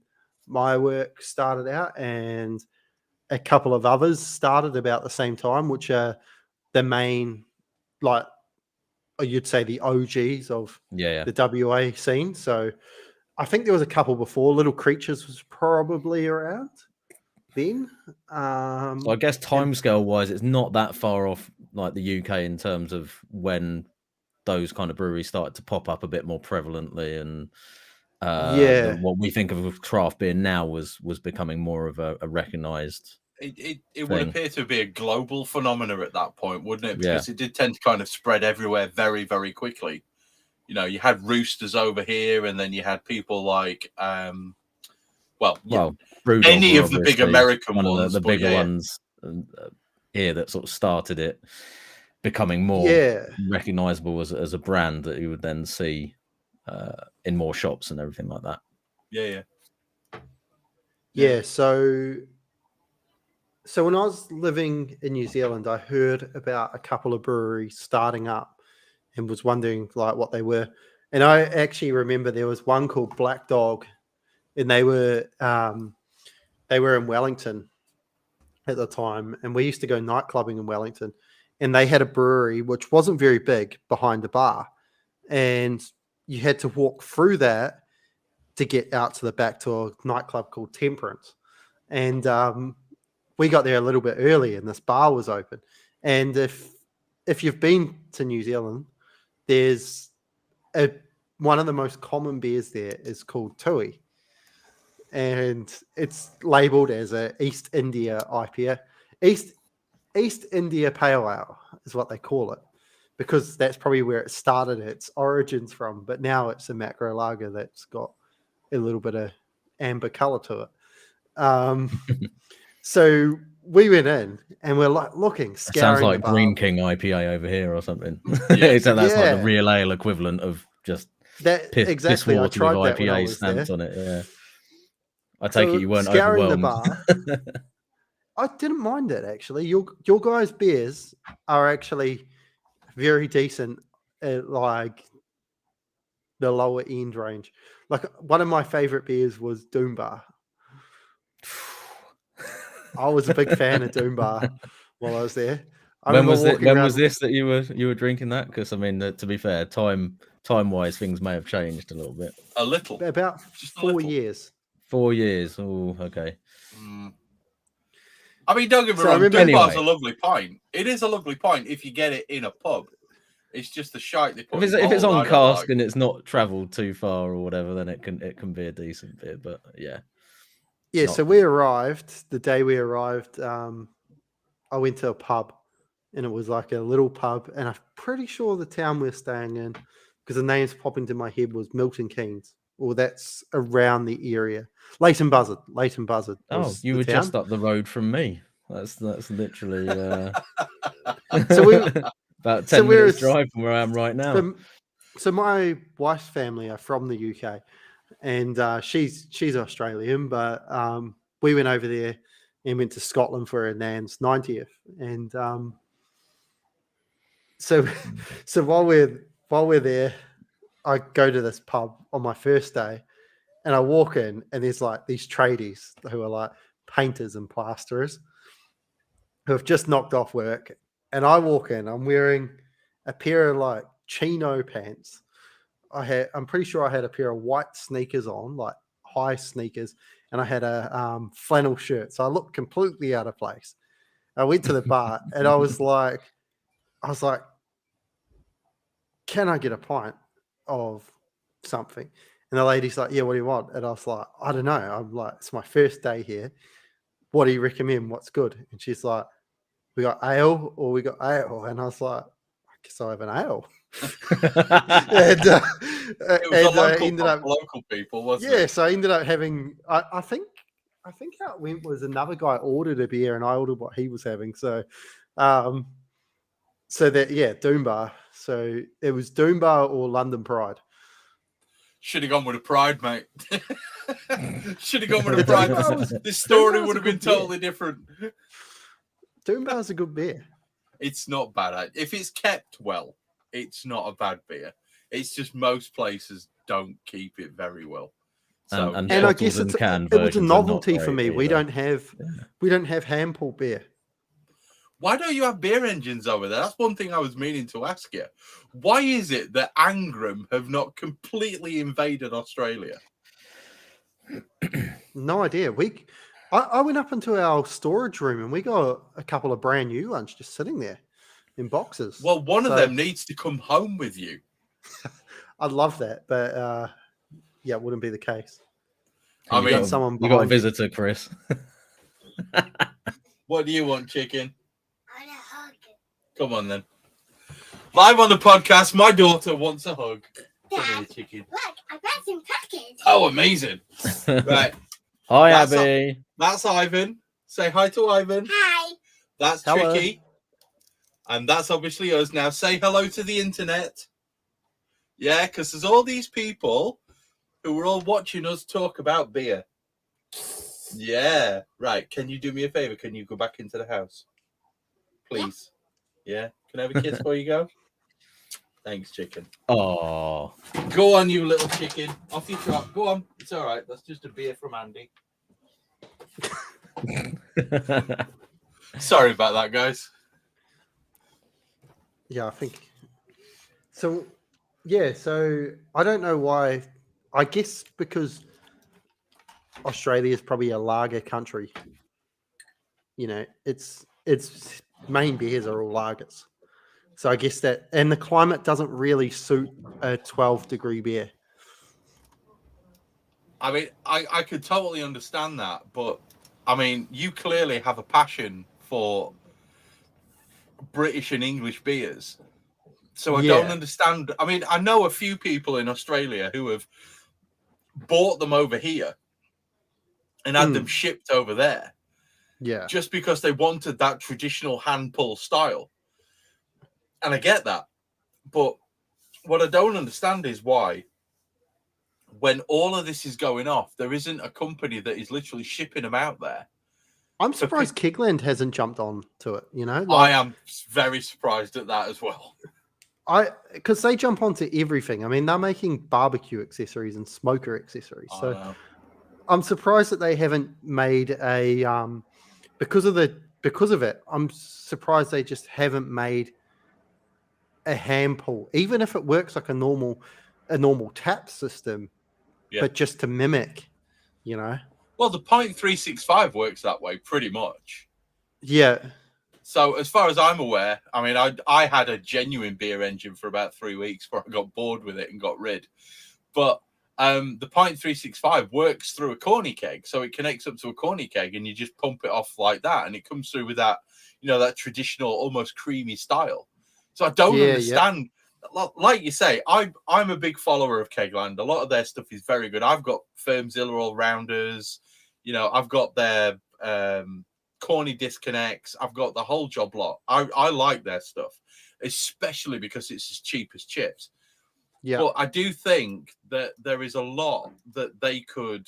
my work started out, and a couple of others started about the same time, which are the main, like, you'd say the OGs of the WA scene. So I think there was a couple before. Little Creatures was probably around then. So I guess timescale wise, it's not that far off like the UK in terms of when those kind of breweries started to pop up a bit more prevalently, and what we think of craft beer now was becoming more of a recognized. It would appear to be a global phenomenon at that point, wouldn't it? Because it did tend to kind of spread everywhere very, very quickly. You know, you had Roosters over here, and then you had people like, any of the big American ones, the bigger ones here that sort of started it becoming more recognizable as a brand that you would then see in more shops and everything like that. Yeah. So when I was living in New Zealand, I heard about a couple of breweries starting up and was wondering like what they were. And I actually remember there was one called Black Dog, and they were in Wellington at the time, and we used to go nightclubbing in Wellington, and they had a brewery which wasn't very big behind the bar, and you had to walk through that to get out to the back to a nightclub called Temperance. And we got there a little bit early, and this bar was open. And if you've been to New Zealand, there's one of the most common beers there is called Tui, and it's labeled as a East India IPA. East India Pale Ale is what they call it, because that's probably where it started its origins from. But now it's a macro lager that's got a little bit of amber color to it. So we went in and we're like looking, scouring. Sounds like Green King IPA over here or something. So that's like the real ale equivalent of just that. Piss I water tried with that when I IPA was stamped there. on it. Yeah, I take it you weren't scouring overwhelmed. the bar. I didn't mind it actually. Your guys' beers are actually very decent at like the lower end range. Like one of my favorite beers was Doom Bar. I was a big fan of Doom Bar while I was there. When was this that you were drinking that? Because I mean, to be fair, time wise, things may have changed a little bit. A little, about just 4 years. 4 years. Oh, okay. I mean, don't get me wrong. Doom Bar's a lovely pint. It is a lovely pint if you get it in a pub. It's just the shite they put. If it's on cask and it's not travelled too far or whatever, then it can be a decent beer. But yeah. So we arrived the day we arrived. I went to a pub, and it was like a little pub, and I'm pretty sure the town we're staying in, because the names pop into my head, was Milton Keynes, or that's around the area. Leighton Buzzard. Oh, you were just up the road from me. That's literally so we about 10 minutes drive from where I am right now. So my wife's family are from the UK, and she's Australian, but we went over there and went to Scotland for her nan's 90th, and so while we're there, I go to this pub on my first day, and I walk in, and there's like these tradies who are like painters and plasterers who have just knocked off work, and I walk in, I'm wearing a pair of like chino pants. I'm pretty sure I had a pair of white sneakers on, like high sneakers, and I had a flannel shirt. So I looked completely out of place. I went to the bar and I was like, can I get a pint of something? And the lady's like, yeah, what do you want? And I was like, I don't know. I'm like, it's my first day here. What do you recommend? What's good? And she's like, we got ale or we got ale. And I was like, I guess I'll have an ale. And ended up local people, wasn't it? So I ended up having. I think how it went was another guy ordered a beer and I ordered what he was having. So, Doom Bar. So it was Doom Bar or London Pride. Should have gone with a Pride, mate. Should have gone with a Pride. This story would have been totally different. Doom Bar's a good beer. It's not bad. If it's kept well, it's not a bad beer. It's just most places don't keep it very well. So, and I guess it was a novelty for me. We don't have hand pulled beer. Why don't you have beer engines over there? That's one thing I was meaning to ask you. Why is it that Angram have not completely invaded Australia? No idea. I went up into our storage room and we got a couple of brand new ones just sitting there in boxes. Well, one of them needs to come home with you. I'd love that, but it wouldn't be the case. I mean, you got a visitor, Chris. What do you want, chicken? I want a hug. Come on, then. Live on the podcast, my daughter wants a hug. Come here, chicken. Look, I got some cookies. Oh, amazing. Right. Hi, Abby. That's Ivan. Say hi to Ivan. Hi. That's hello. Tricky. And that's obviously us. Now say hello to the internet. Yeah, because there's all these people who are all watching us talk about beer. Yeah. Right. Can you do me a favor? Can you go back into the house? Please. Yeah. Can I have a kiss before you go? Thanks, chicken. Oh. Go on, you little chicken. Off you trot. Go on. It's all right. That's just a beer from Andy. Sorry about that, guys. Yeah, I think so. Yeah, so I don't know why. I guess because Australia is probably a lager country. You know, its main beers are all lagers. So I guess that, and the climate doesn't really suit a 12-degree beer. I mean, I could totally understand that, but I mean, you clearly have a passion for British and English beers. So I don't understand. I mean, I know a few people in Australia who have bought them over here and had them shipped over there. Yeah. Just because they wanted that traditional hand pull style. And I get that. But what I don't understand is why, when all of this is going off, there isn't a company that is literally shipping them out there I'm surprised Kegland hasn't jumped on to it. You know, I am very surprised at that as well. Because they jump onto everything. I mean, they're making barbecue accessories and smoker accessories. So I'm surprised that they haven't made a because of it. I'm surprised they just haven't made a hand pull, even if it works like a normal tap system, but just to mimic, you know. Well, the .365 works that way pretty much. Yeah. So as far as I'm aware, I mean, I had a genuine beer engine for about 3 weeks before I got bored with it and got rid. But the .365 works through a corny keg, so it connects up to a corny keg, and you just pump it off like that, and it comes through with that, that traditional, almost creamy style. So I don't understand. Yeah. Like you say, I'm a big follower of Kegland. A lot of their stuff is very good. I've got Firmzilla all-rounders. I've got their corny disconnects. I've got the whole job lot. I like their stuff, especially because it's as cheap as chips. Yeah. But I do think that there is a lot that they could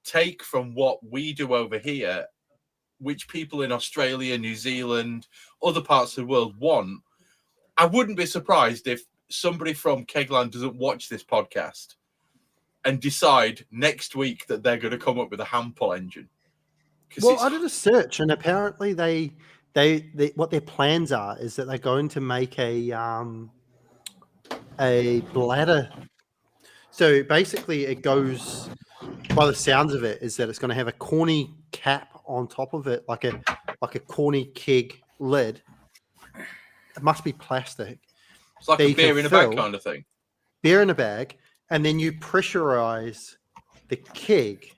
take from what we do over here, which people in Australia, New Zealand, other parts of the world want. I wouldn't be surprised if somebody from Kegland doesn't watch this podcast and decide next week that they're going to come up with a hand pull engine. Well, I did a search, and apparently they what their plans are is that they're going to make a bladder. So basically, it goes, by the sounds of it, is that it's going to have a corny cap on top of it, like a corny keg lid. It must be plastic. It's like a beer in a bag kind of thing. Beer in a bag, and then you pressurize the keg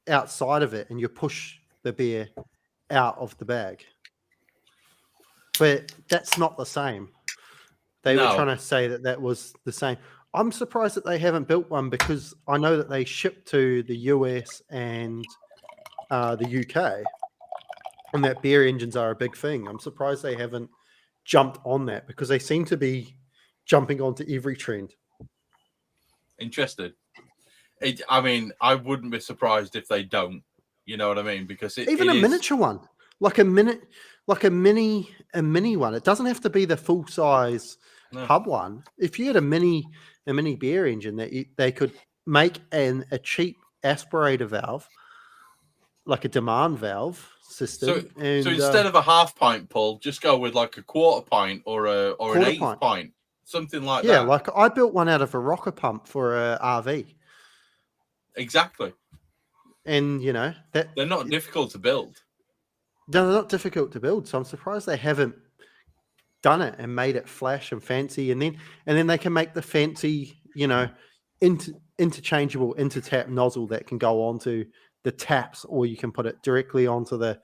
outside of it, and you push the beer out of the bag. But that's not the same. They were trying to say that was the same. I'm surprised that they haven't built one, because I know that they ship to the US and the UK, and that beer engines are a big thing. I'm surprised they haven't jumped on that, because they seem to be jumping onto every trend. Interested. I mean, I wouldn't be surprised if they don't. You know what I mean? Because even a miniature one, like a mini one. It doesn't have to be the full size hub one. If you had a mini beer engine, that they could make a cheap aspirator valve, like a demand valve system. So instead of a half pint pull, just go with like a quarter pint or an eighth pint, something like that. Yeah, like I built one out of a rocker pump for a RV. Exactly. And that they're not difficult to build. No, they're not difficult to build. So I'm surprised they haven't done it and made it flash and fancy, and then they can make the fancy, interchangeable intertap nozzle that can go onto the taps, or you can put it directly onto the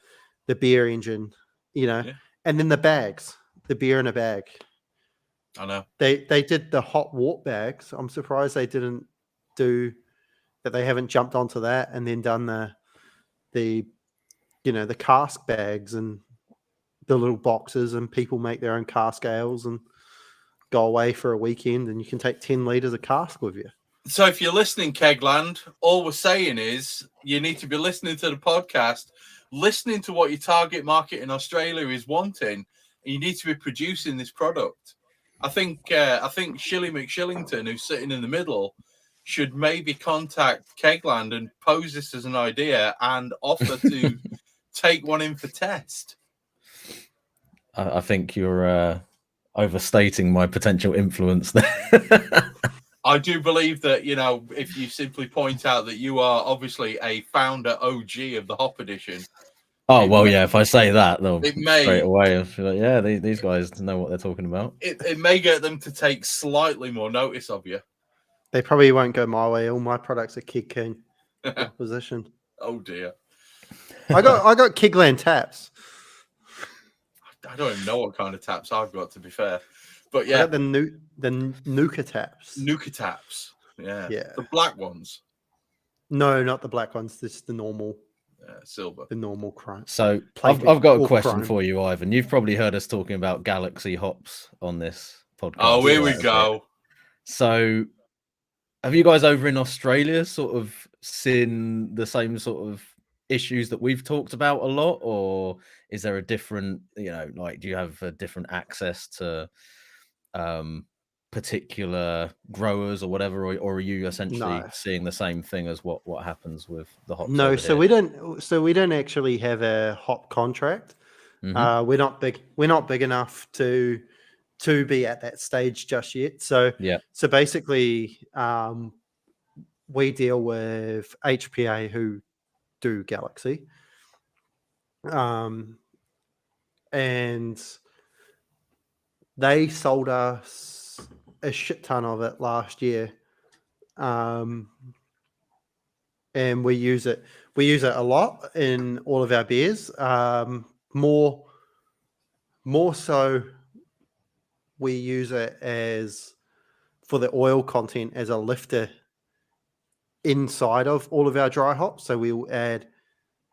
beer engine, and then the bags, the beer in a bag. I know. They did the hot wort bags. I'm surprised they didn't do that. They haven't jumped onto that and then done the cask bags and the little boxes, and people make their own cask ales and go away for a weekend, and you can take 10 liters of cask with you. So if you're listening, Kegland, all we're saying is you need to be listening to the podcast, listening to what your target market in Australia is wanting, and you need to be producing this product. I think Shilly McShillington, who's sitting in the middle, should maybe contact Kegland and pose this as an idea and offer to take one in for test. I think you're overstating my potential influence there. I do believe that, if you simply point out that you are obviously a founder OG of the Hop Edition. Oh, well, yeah, if I say that, they'll straight away feel like, yeah, these guys know what they're talking about. It may get them to take slightly more notice of you. They probably won't go my way. All my products are Keg King position. Oh, dear. I got Kegland taps. I don't even know what kind of taps I've got, to be fair. But yeah, I got the Nuka taps. Nuka taps. Yeah. The black ones. No, not the black ones. This is the normal silver. The normal chrome. So I've got a question for you, Ivan. You've probably heard us talking about Galaxy hops on this podcast. Oh, here we go. So have you guys over in Australia sort of seen the same sort of issues that we've talked about a lot, or is there a different, like, do you have a different access to particular growers or whatever, or are you essentially No. seeing the same thing as what happens with the hops? No, over so here? we don't actually have a hop contract. Mhm. We're not big. We're not big enough to be at that stage just yet. So Yeah. so basically, we deal with HPA who do Galaxy, and they sold us a shit ton of it last year, and we use it. We use it a lot in all of our beers. More so, we use it as for the oil content as a lifter inside of all of our dry hops. So we'll add,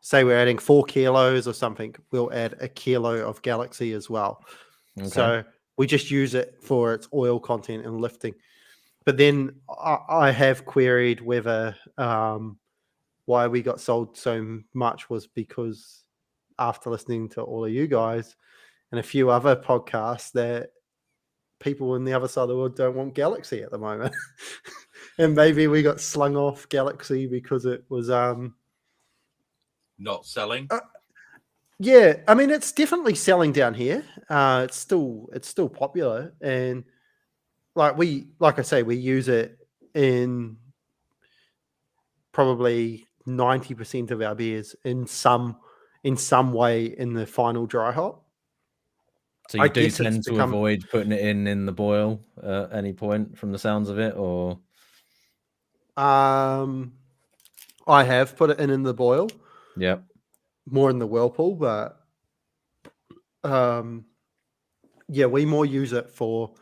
say we're adding 4 kilos or something, we'll add a kilo of Galaxy as well. Okay. So we just use it for its oil content and lifting. But then I have queried whether why we got sold so much was because after listening to all of you guys and a few other podcasts, that people in the other side of the world don't want Galaxy at the moment. And maybe we got slung off Galaxy because it was Not selling. yeah, I mean it's definitely selling down here. It's still popular, and like I say, we use it in probably 90% of our beers in some way in the final dry hop. So you I do guess it's tend to become- avoid putting it in the boil at any point from the sounds of it, or I have put it in the boil, yeah. more in the whirlpool, but yeah, we more use it for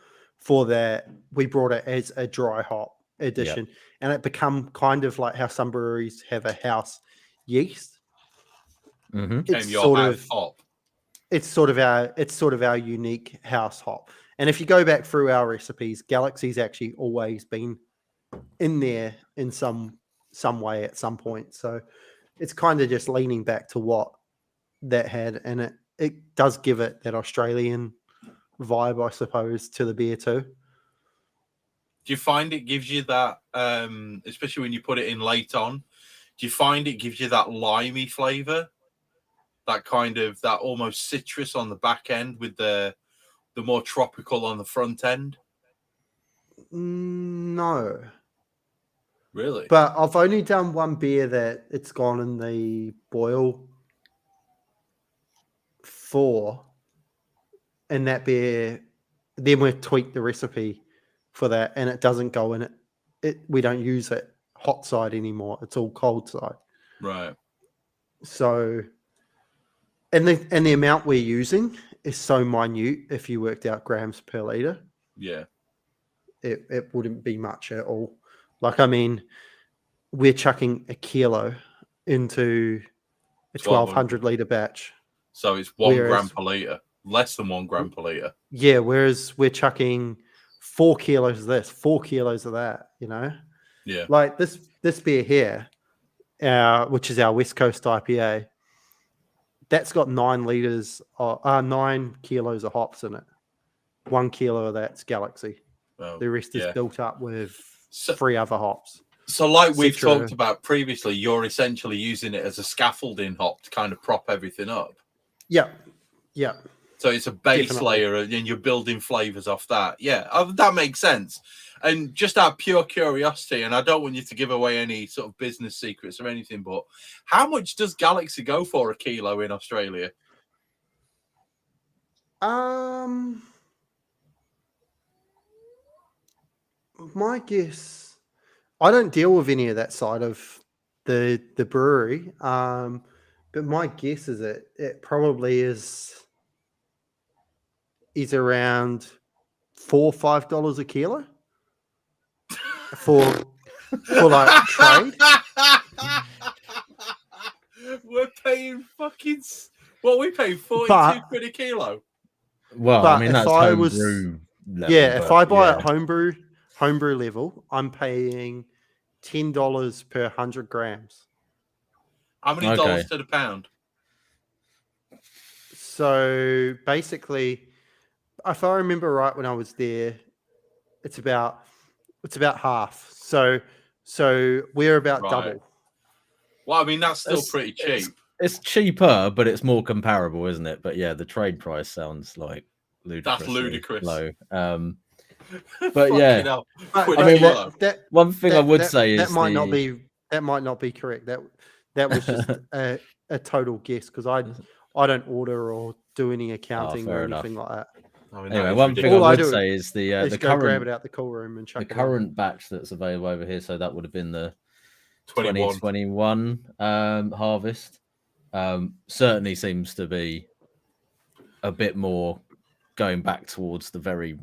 that. We brought it as a dry hop edition, and it become kind of like how some breweries have a house yeast. Mm-hmm. It's Your sort house of hop. it's sort of our unique house hop. And if you go back through our recipes, Galaxy's actually always been in there in some way at some point. So it's kind of just leaning back to what that had, and it does give it that Australian vibe, I suppose, to the beer too. Do you find it gives you that, especially when you put it in late on, do you find it gives you that limey flavour? That kind of, that almost citrus on the back end with the more tropical on the front end? No. Really? But I've only done one beer that it's gone in the boil for, and that beer, then we've tweaked the recipe for that, and it doesn't go in it. We don't use it hot side anymore. It's all cold side. Right. So, and the amount we're using is so minute. If you worked out grams per liter, Yeah. it wouldn't be much at all. Like, I mean, we're chucking a kilo into a 1,200 liter batch. So it's 1 gram per litre. Less than 1 gram per litre. Yeah, whereas we're chucking 4 kilos of this, 4 kilos of that, Yeah. Like this beer here, which is our West Coast IPA, that's got 9 kilos of hops in it. 1 kilo of that's Galaxy. Oh, The rest is built up with 3 other hops. So like we've Citra. talked about previously, you're essentially using it as a scaffolding hop to kind of prop everything up. Yeah. So it's a base Definitely. layer and you're building flavors off that. Yeah, that makes sense. And just out of pure curiosity, and I don't want you to give away any sort of business secrets or anything, but how much does Galaxy go for a kilo in Australia? My guess, I don't deal with any of that side of the brewery. But my guess is it probably is around $4 or $5 a kilo for like trade. We're paying fucking we paying 42 But- quid a kilo. Well, But I mean, if that's I was- homebrew level. Yeah, if but I buy yeah. at homebrew level, I'm paying $10 per 100 grams. How many dollars to the pound? So basically, if I remember right, when I was there, it's about half. So we're about double. Well, I mean, that's still pretty cheap. It's cheaper, but it's more comparable, isn't it? But yeah, the trade price sounds like ludicrous. That's ludicrous. Low. But yeah, I mean, one thing I would say is that might not be correct. That was just a total guess, because I don't order or do any accounting or anything like that. I mean, anyway, one thing I would say is the current, grab it out the cool room and chuck the current batch that's available over here. So that would have been the 2021 harvest. Certainly seems to be a bit more going back towards the very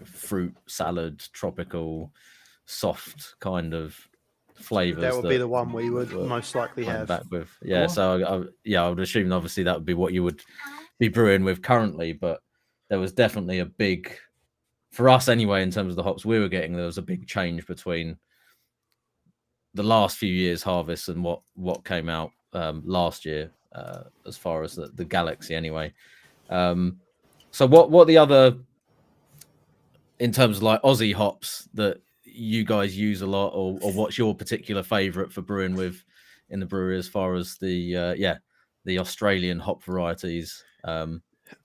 fruit salad, tropical, soft kind of flavors. That would be the one we would most likely have back with. Yeah, so I would assume obviously that would be what you would be brewing with currently, but there was definitely a big, for us anyway, in terms of the hops we were getting, there was a big change between the last few years' harvests and what came out last year, as far as the Galaxy anyway. So what the other, in terms of like Aussie hops that you guys use a lot, or what's your particular favorite for brewing with in the brewery, as far as the Australian hop varieties,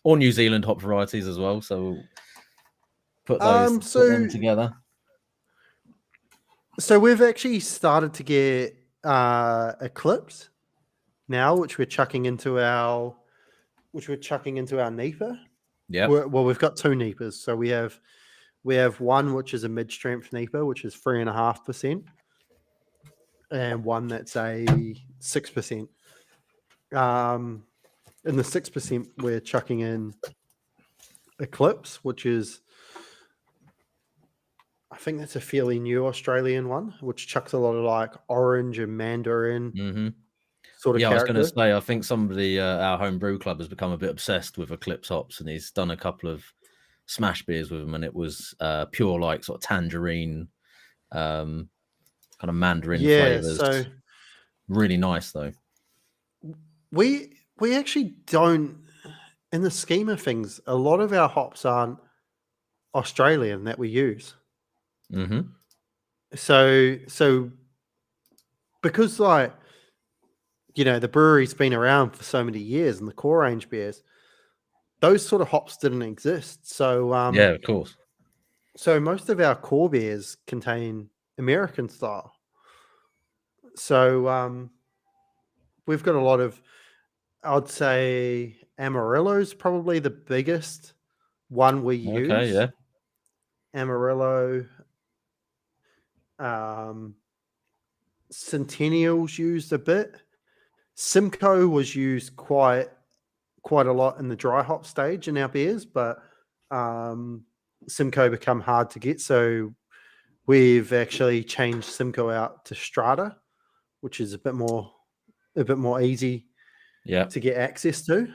or New Zealand hop varieties as well? So we'll put those put them together. So we've actually started to get Eclipse now, which we're chucking into our Nipa. Yeah. Well, we've got two Nipas. So we have one which is a mid-strength Nipa, which is 3.5%, and one that's a 6%. In the 6%, we're chucking in Eclipse, which is, I think that's a fairly new Australian one, which chucks a lot of like orange and mandarin sort of character. I was going to say, I think somebody, our home brew club, has become a bit obsessed with Eclipse hops, and he's done a couple of smash beers with them, and it was pure like sort of tangerine, kind of mandarin flavors. So really nice though. We actually don't, in the scheme of things, a lot of our hops aren't Australian that we use. So because like, the brewery's been around for so many years, and the core range beers, those sort of hops didn't exist. So yeah, of course. So most of our core beers contain American style. So we've got a lot of, I'd say Amarillo's probably the biggest one we use. Okay, yeah. Amarillo. Centennial's used a bit. Simcoe was used quite a lot in the dry hop stage in our beers, but Simcoe become hard to get, so we've actually changed Simcoe out to Strata, which is a bit more easy to get access to.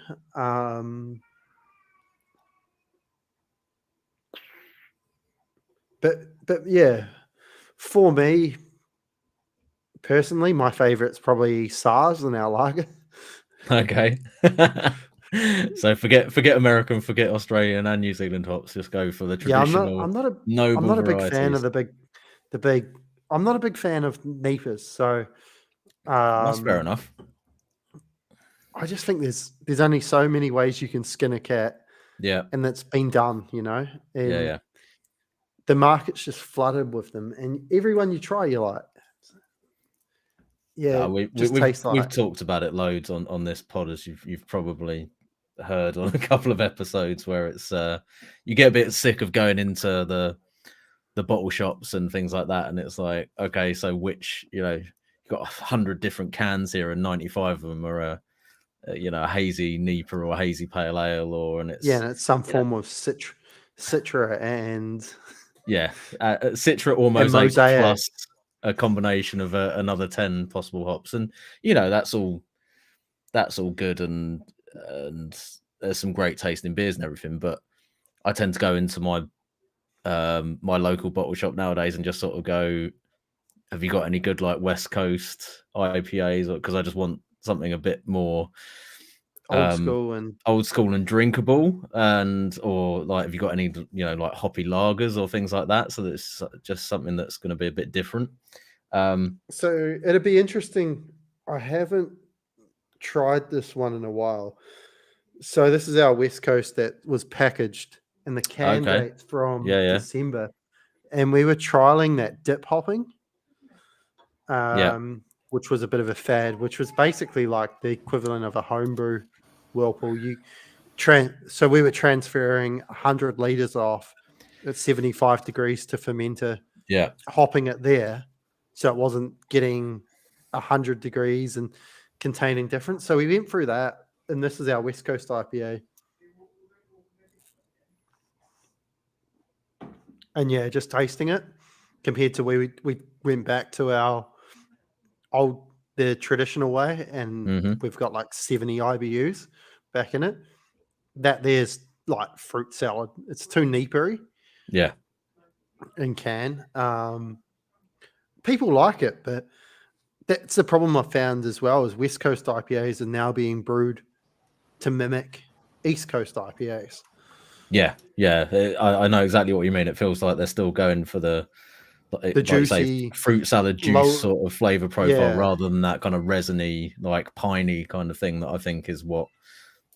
But yeah, for me personally, my favorite's probably SARS and our lager. Okay. So forget American, forget Australian and New Zealand hops. Just go for the traditional. Yeah, I'm not a big fan of the big. I'm not a big fan of Nipas. So that's fair enough. I just think there's only so many ways you can skin a cat. Yeah, and that's been done. And yeah. The market's just flooded with them, and everyone you try, you're like, yeah, we've talked about it loads on this pod, as you've probably heard on a couple of episodes, where it's you get a bit sick of going into the bottle shops and things like that, and it's like, okay, so which, you've got 100 different cans here, and 95 of them are a hazy Nipa or a hazy pale ale, and it's some form of Citra and Citra almost like plus a combination of another 10 possible hops, and that's all good, and there's some great tasting beers and everything, but I tend to go into my my local bottle shop nowadays and just sort of go, have you got any good like West Coast IPAs? Because I just want something a bit more old school and drinkable, or like, have you got any, like hoppy lagers or things like that? So that's just something that's going to be a bit different. So it'd be interesting. I haven't tried this one in a while. So this is our West Coast that was packaged, and the can date's from December, and we were trialing that dip hopping, which was a bit of a fad, which was basically like the equivalent of a homebrew whirlpool. So we were transferring 100 liters off at 75 degrees to fermenter, hopping it there, so it wasn't getting 100 degrees and containing different. So we went through that. And this is our West Coast IPA. And yeah, just tasting it compared to where we went back to our the traditional way, and we've got like 70 IBUs back in it. That there's like fruit salad. It's too neapery. Yeah. In can. People like it, but that's the problem I found as well, is West Coast IPAs are now being brewed to mimic East Coast IPAs. Yeah. I know exactly what you mean. It feels like they're still going for the juicy fruit salad juice sort of flavor profile, rather than that kind of resiny, like piney kind of thing that I think is what,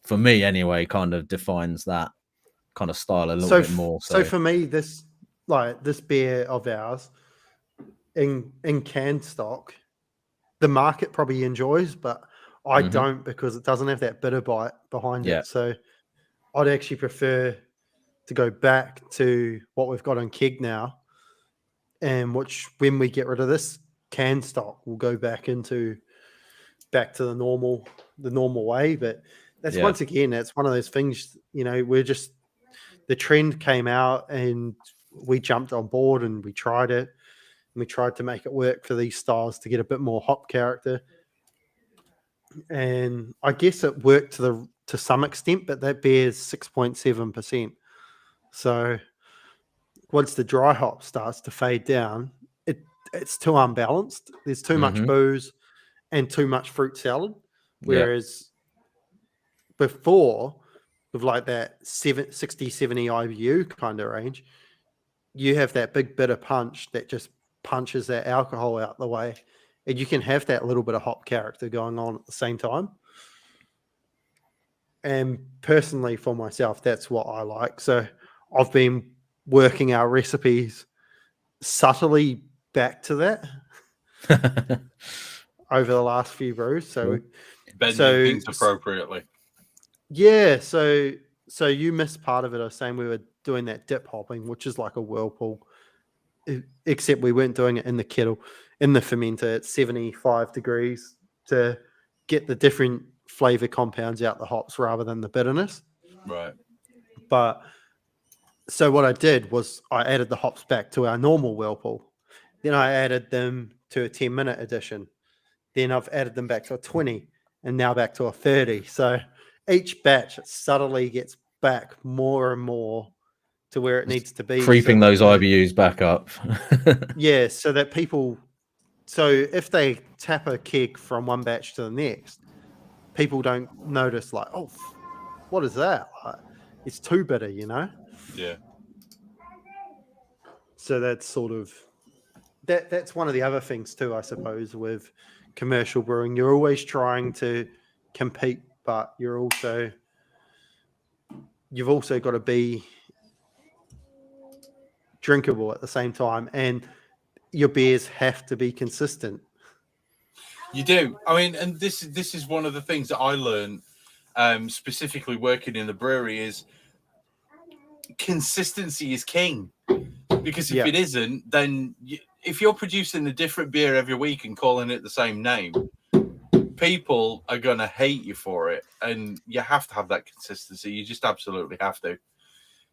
for me anyway, kind of defines that kind of style a little bit more. So for me, this beer of ours in can stock, the market probably enjoys, but I don't, because it doesn't have that bitter bite behind it. So I'd actually prefer to go back to what we've got on keg now, and which, when we get rid of this can stock, we'll go back to the normal way. But that's once again, that's one of those things, the trend came out and we jumped on board and we tried it, and we tried to make it work for these styles to get a bit more hop character. And I guess it worked to some extent, but that beer's 6.7%. So once the dry hop starts to fade down, it's too unbalanced. There's too much booze and too much fruit salad. Whereas before, with like that 60, 70 IBU kind of range, you have that big bitter punch that just punches that alcohol out the way. And you can have that little bit of hop character going on at the same time. And personally, for myself, that's what I like. So I've been working our recipes subtly back to that over the last few brews. So bending things appropriately. Yeah. So you missed part of it. I was saying we were doing that dip hopping, which is like a whirlpool, except we weren't doing it in the kettle, in the fermenter at 75 degrees to get the different flavor compounds out the hops rather than the bitterness. Right. But so what I did was I added the hops back to our normal whirlpool. Then I added them to a 10-minute edition. Then I've added them back to a 20 and now back to a 30. So each batch subtly gets back more and more to where it needs to be. Creeping those IBUs back up. Yeah, so that people... So if they tap a keg from one batch to the next, people don't notice like, oh, what is that? It's too bitter, Yeah. So that's sort of... That's one of the other things too, I suppose, with commercial brewing. You're always trying to compete, but you've also got to be drinkable at the same time, and your beers have to be consistent. You do. I mean, and this is one of the things that I learned, specifically working in the brewery, is consistency is king. Because if it isn't, then if you're producing a different beer every week and calling it the same name, people are going to hate you for it. And you have to have that consistency. You just absolutely have to.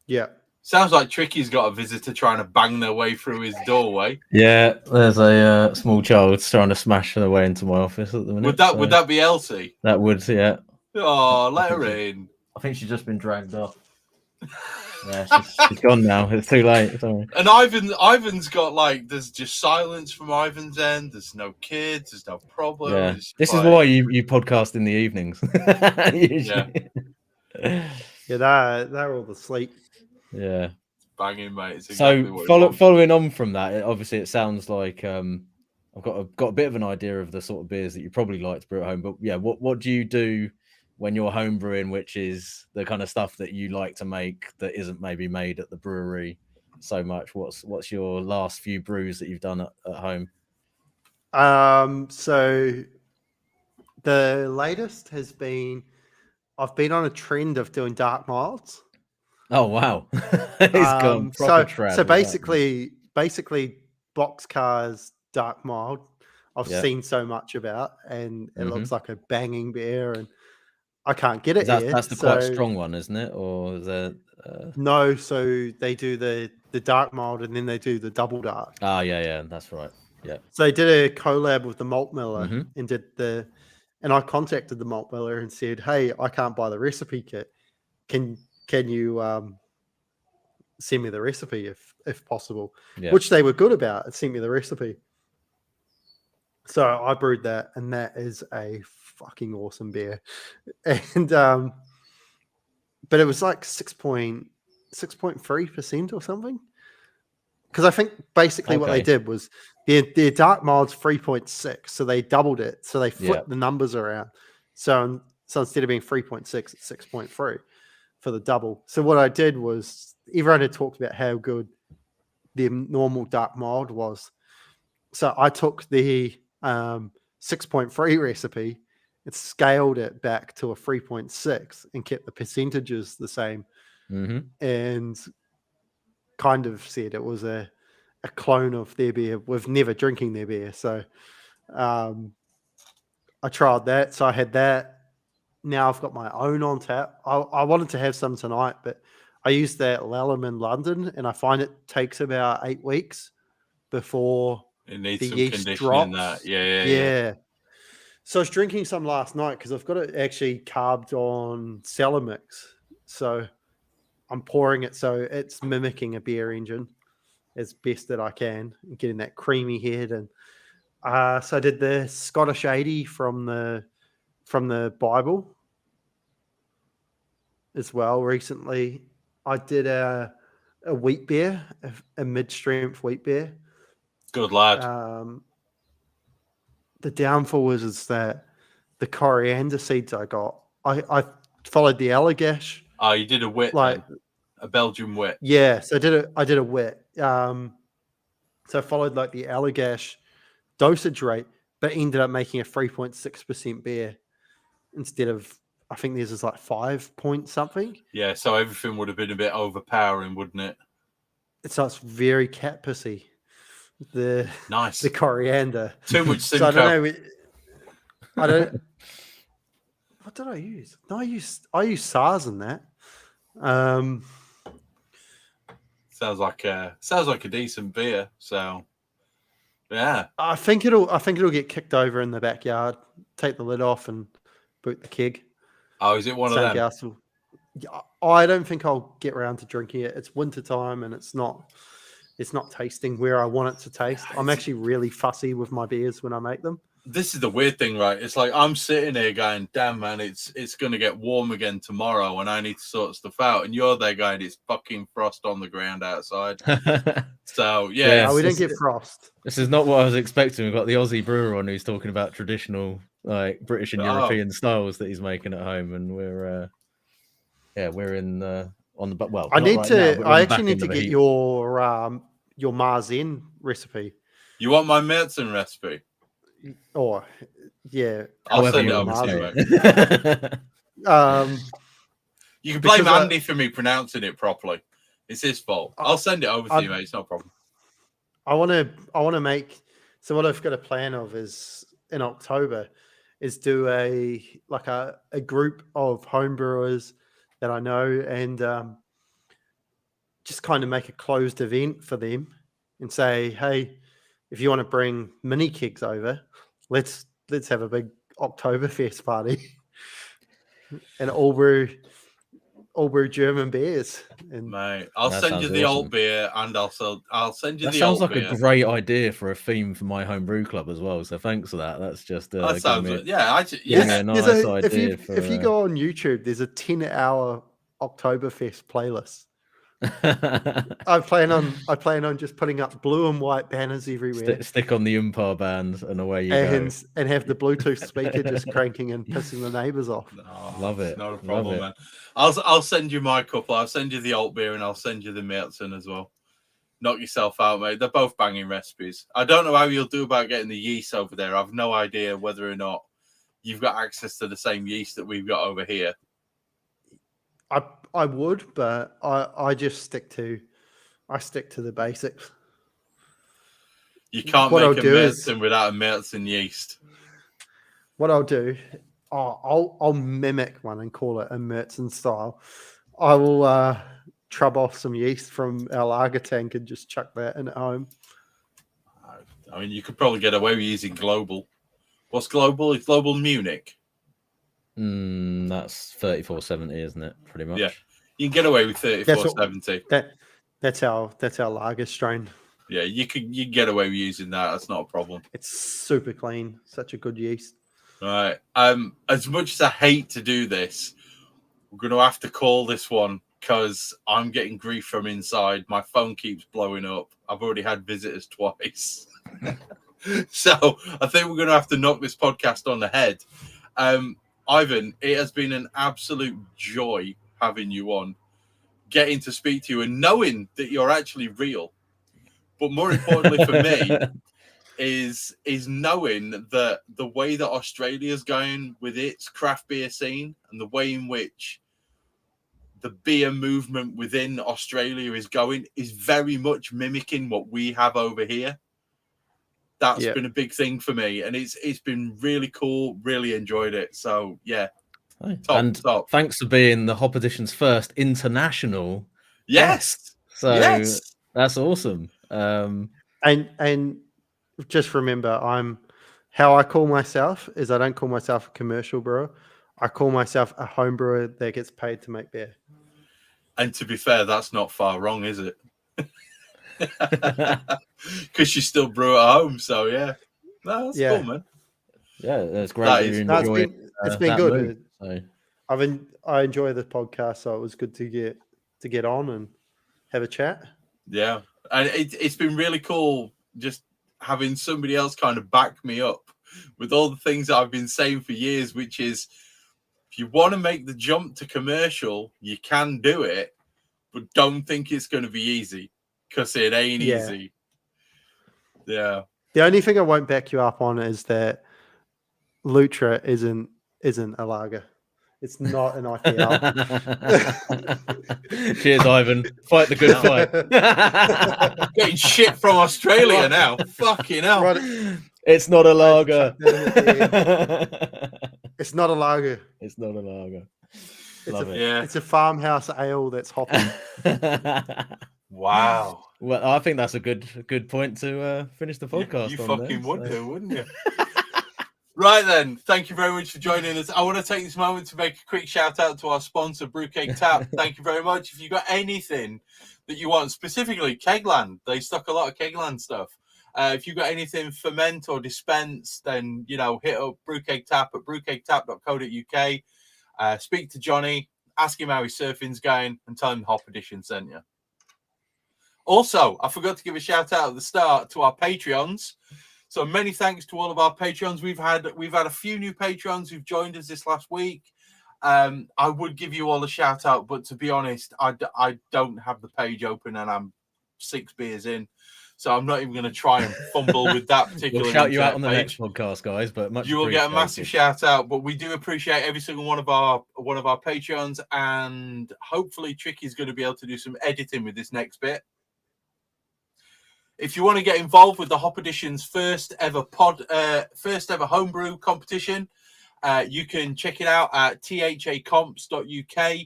Yeah. Sounds like Tricky's got a visitor trying to bang their way through his doorway. Yeah, there's a small child trying to smash their way into my office at the minute. Would that be Elsie? That would, yeah. Oh, let her in. I think she's just been dragged off. Yeah, she's gone now. It's too late. Sorry. And Ivan's got like, there's just silence from Ivan's end. There's no kids. There's no problem. Yeah, It's this is like, why you podcast in the evenings. Usually. Yeah, they're all asleep. Yeah. banging, mate. It's So exactly what you want. following on from that, obviously it sounds like I've got a bit of an idea of the sort of beers that you probably like to brew at home. But yeah, what do you do when you're home brewing, which is the kind of stuff that you like to make that isn't maybe made at the brewery so much? What's your last few brews that you've done at home? So the latest has been, I've been on a trend of doing dark milds. Oh wow, he's gone proper trad. So basically, Boxcar's dark mild. I've seen so much about, and it looks like a banging beer, and I can't get it here. That's the quite strong one, isn't it? Or is there? No, so they do the dark mild, and then they do the double dark. Ah, yeah, that's right. Yeah. So they did a collab with the malt miller and I contacted the malt miller and said, "Hey, I can't buy the recipe kit. Can you send me the recipe if possible?" Yeah. Which they were good about. Sent me the recipe. So I brewed that, and that is a fucking awesome beer. And but it was like 6.3% or something. Because I think basically what they did was their dark mild's 3.6, so they doubled it. So they flipped the numbers around. So instead of being 3.6, it's 6.3 for the double. So what I did was, everyone had talked about how good the normal dark mild was. So I took the 6.3 recipe and scaled it back to a 3.6 and kept the percentages the same. And kind of said it was a clone of their beer with never drinking their beer. So I tried that. So I had that. Now I've got my own on tap. I wanted to have some tonight, but I used that Lallam in London, and I find it takes about 8 weeks before it needs the some yeast conditioning. drops. That yeah. So I was drinking some last night because I've got it actually carbed on cellar mix. So I'm pouring it so it's mimicking a beer engine as best that I can, and getting that creamy head. And so I did the Scottish 80 from the Bible as well recently. I did a wheat beer, a mid-strength wheat beer. Good lad. The downfall is that the coriander seeds I got, I followed the Allagash. Oh, you did a wit, like then. A Belgian wit. Yeah, so I did a wit. So I followed like the Allagash dosage rate, but ended up making a 3.6% beer instead of, I think theirs is like 5 point something. Yeah, so everything would have been a bit overpowering, wouldn't it? So it's very cat pissy. The coriander. Too much Simcoe. So I don't know. I don't. What did I use? No, I used SARS in that. Sounds like a decent beer. So yeah, I think it'll get kicked over in the backyard. Take the lid off and boot the keg. Oh, is it one of them? I don't think I'll get around to drinking it. It's winter time and it's not tasting where I want it to taste. I'm actually really fussy with my beers when I make them. This is the weird thing, right? It's like I'm sitting here going, damn, man, it's going to get warm again tomorrow and I need to sort stuff out. And you're there going, it's fucking frost on the ground outside. So, yeah. We didn't get frost. This is not what I was expecting. We've got the Aussie brewer on who's talking about traditional like British and European styles that he's making at home. And we're in on the... Well, I actually need to get your Marzen recipe. You want my Marzen recipe? Oh, yeah. I'll send it over to you. You can blame Andy for me pronouncing it properly. It's his fault. I'll send it over to you, mate. It's no problem. I want to make. So what I've got a plan of is in October is do a group of home brewers that I know and just kind of make a closed event for them and say, hey, if you want to bring mini kegs over, let's have a big Oktoberfest party and all brew all brew German beers. And Mate, I'll That send you sounds the awesome. alt beer, and I'll send you That the sounds alt like beer. a great idea for a theme for my home brew club as well. So thanks for that. That's just That giving sounds me, yeah. giving me Yeah. a nice idea if you go on YouTube, there's a 10-hour Oktoberfest playlist. I plan on just putting up blue and white banners everywhere, stick on the umpire band, and away you go. and have the Bluetooth speaker just cranking and pissing the neighbours off. No, Love it's it. not a Love problem, it. man. I'll send you my couple. I'll send you the alt beer, and I'll send you the Märzen as well. Knock yourself out, mate. They're both banging recipes. I don't know how you'll do about getting the yeast over there. I've no idea whether or not you've got access to the same yeast that we've got over here. I would, but I just stick to the basics. You can't What make I'll a do is- Märzen without a Märzen yeast. What I'll do, I'll mimic one and call it a Märzen style. I will trub off some yeast from our lager tank and just chuck that in at home. I mean, you could probably get away with using Global. What's Global? It's Global Munich. That's 3470, isn't it? Pretty much. Yeah. You can get away with 3470. That's our lager strain. Yeah, you can get away with using that. That's not a problem. It's super clean. Such a good yeast. Right. As much as I hate to do this, we're going to have to call this one because I'm getting grief from inside. My phone keeps blowing up. I've already had visitors twice. So I think we're going to have to knock this podcast on the head. Ivan, it has been an absolute joy having you on, getting to speak to you and knowing that you're actually real. But more importantly for me is knowing that the way that Australia's going with its craft beer scene and the way in which the beer movement within Australia is going is very much mimicking what we have over here. That's been a big thing for me, and it's been really cool. Really enjoyed it. So yeah, top. Thanks for being the Hop Edition's first international. Yes. So yes. That's awesome. And just remember, how I call myself is I don't call myself a commercial brewer. I call myself a home brewer that gets paid to make beer. And to be fair, that's not far wrong, is it? Because you still brew at home, so yeah. No, that's cool, man. Yeah, that's great. It's been good. Move, so. I enjoy the podcast, so it was good to get on and have a chat. Yeah, and it's been really cool just having somebody else kind of back me up with all the things that I've been saying for years, which is if you want to make the jump to commercial, you can do it, but don't think it's going to be easy because it ain't easy. Yeah. The only thing I won't back you up on is that Lutra isn't a lager. It's not an IPL. Cheers, Ivan. Fight the good fight. Getting shit from Australia now. Fucking hell. Right. It's not a lager. It's not a lager. It's not a lager. It's a farmhouse ale that's hopping. Wow. Well, I think that's a good point to finish the podcast. You fucking would do, wouldn't you? Right then, thank you very much for joining us. I want to take this moment to make a quick shout out to our sponsor, Brewcake Tap. Thank you very much. If you've got anything that you want, specifically Kegland, they stock a lot of Kegland stuff. If you've got anything ferment or dispense, then hit up Brewcake Tap at brewcaketap.co.uk. Speak to Johnny, ask him how his surfing's going, and tell him Hop Edition sent you. Also, I forgot to give a shout out at the start to our Patreons. So many thanks to all of our Patreons. We've had a few new Patreons who've joined us this last week. I would give you all a shout out, but to be honest, I don't have the page open and I'm 6 beers in. So I'm not even going to try and fumble with that particular. We'll shout you out on the next podcast, guys. But you will get a massive shout out. But we do appreciate every single one of our Patreons, and hopefully Tricky's going to be able to do some editing with this next bit. If you want to get involved with the Hop Edition's first ever homebrew competition, you can check it out at thacomps.uk.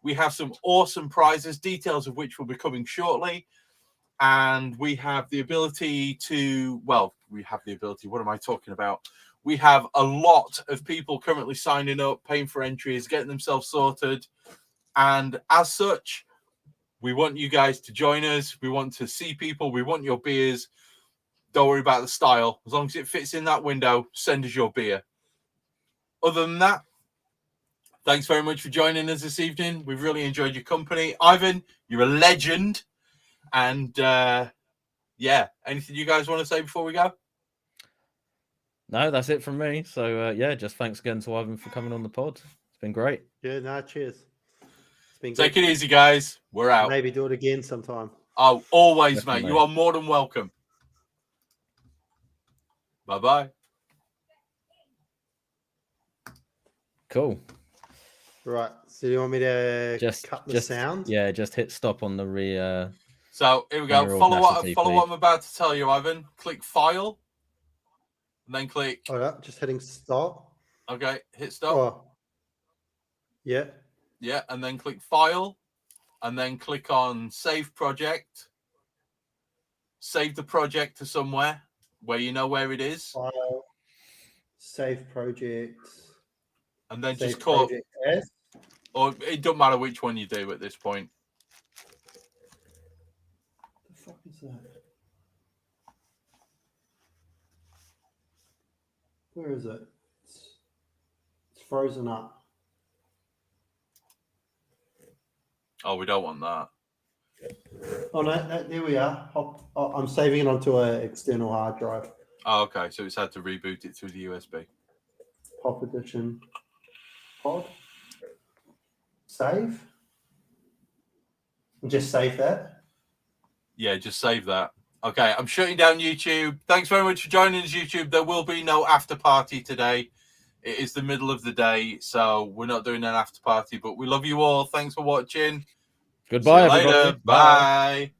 We have some awesome prizes, details of which will be coming shortly. And we have the ability what am I talking about? We have a lot of people currently signing up, paying for entries, getting themselves sorted. And as such, we want you guys to join us. We want to see people. We want your beers. Don't worry about the style. As long as it fits in that window, send us your beer. Other than that, thanks very much for joining us this evening. We've really enjoyed your company. Ivan, you're a legend. And yeah, anything you guys want to say before we go? No, that's it from me. So yeah, just thanks again to Ivan for coming on the pod. It's been great. Yeah, no, cheers. It's been Take good. it easy, guys. We're out. Maybe do it again sometime. Oh, always, Definitely. mate. You are more than welcome. Bye-bye. Cool. Right. So do you want me to Just cut the sound? Yeah, just hit stop on the So here we On go. your Follow Audacity, what I'm about to tell you, Ivan. Click File. And then click. All right. Just hitting stop. Okay, hit stop. Oh. Yeah. Yeah, and then click File. And then click on Save Project. Save the project to somewhere where you know where it is. File. Save project. And then Save just call. project as. Or it doesn't matter which one you do at this point. The fuck is that? Where is it? It's frozen up. Oh, we don't want that. Oh no, there we are. I'm saving it onto an external hard drive. Oh, okay. So it's had to reboot it through the USB. Pop edition. Pod. Save. And just save that. Yeah, just save that. Okay, I'm shutting down YouTube. Thanks very much for joining us, YouTube. There will be no after party today. It is the middle of the day, so we're not doing an after party, but we love you all. Thanks for watching. Goodbye, See you later. everybody. Bye.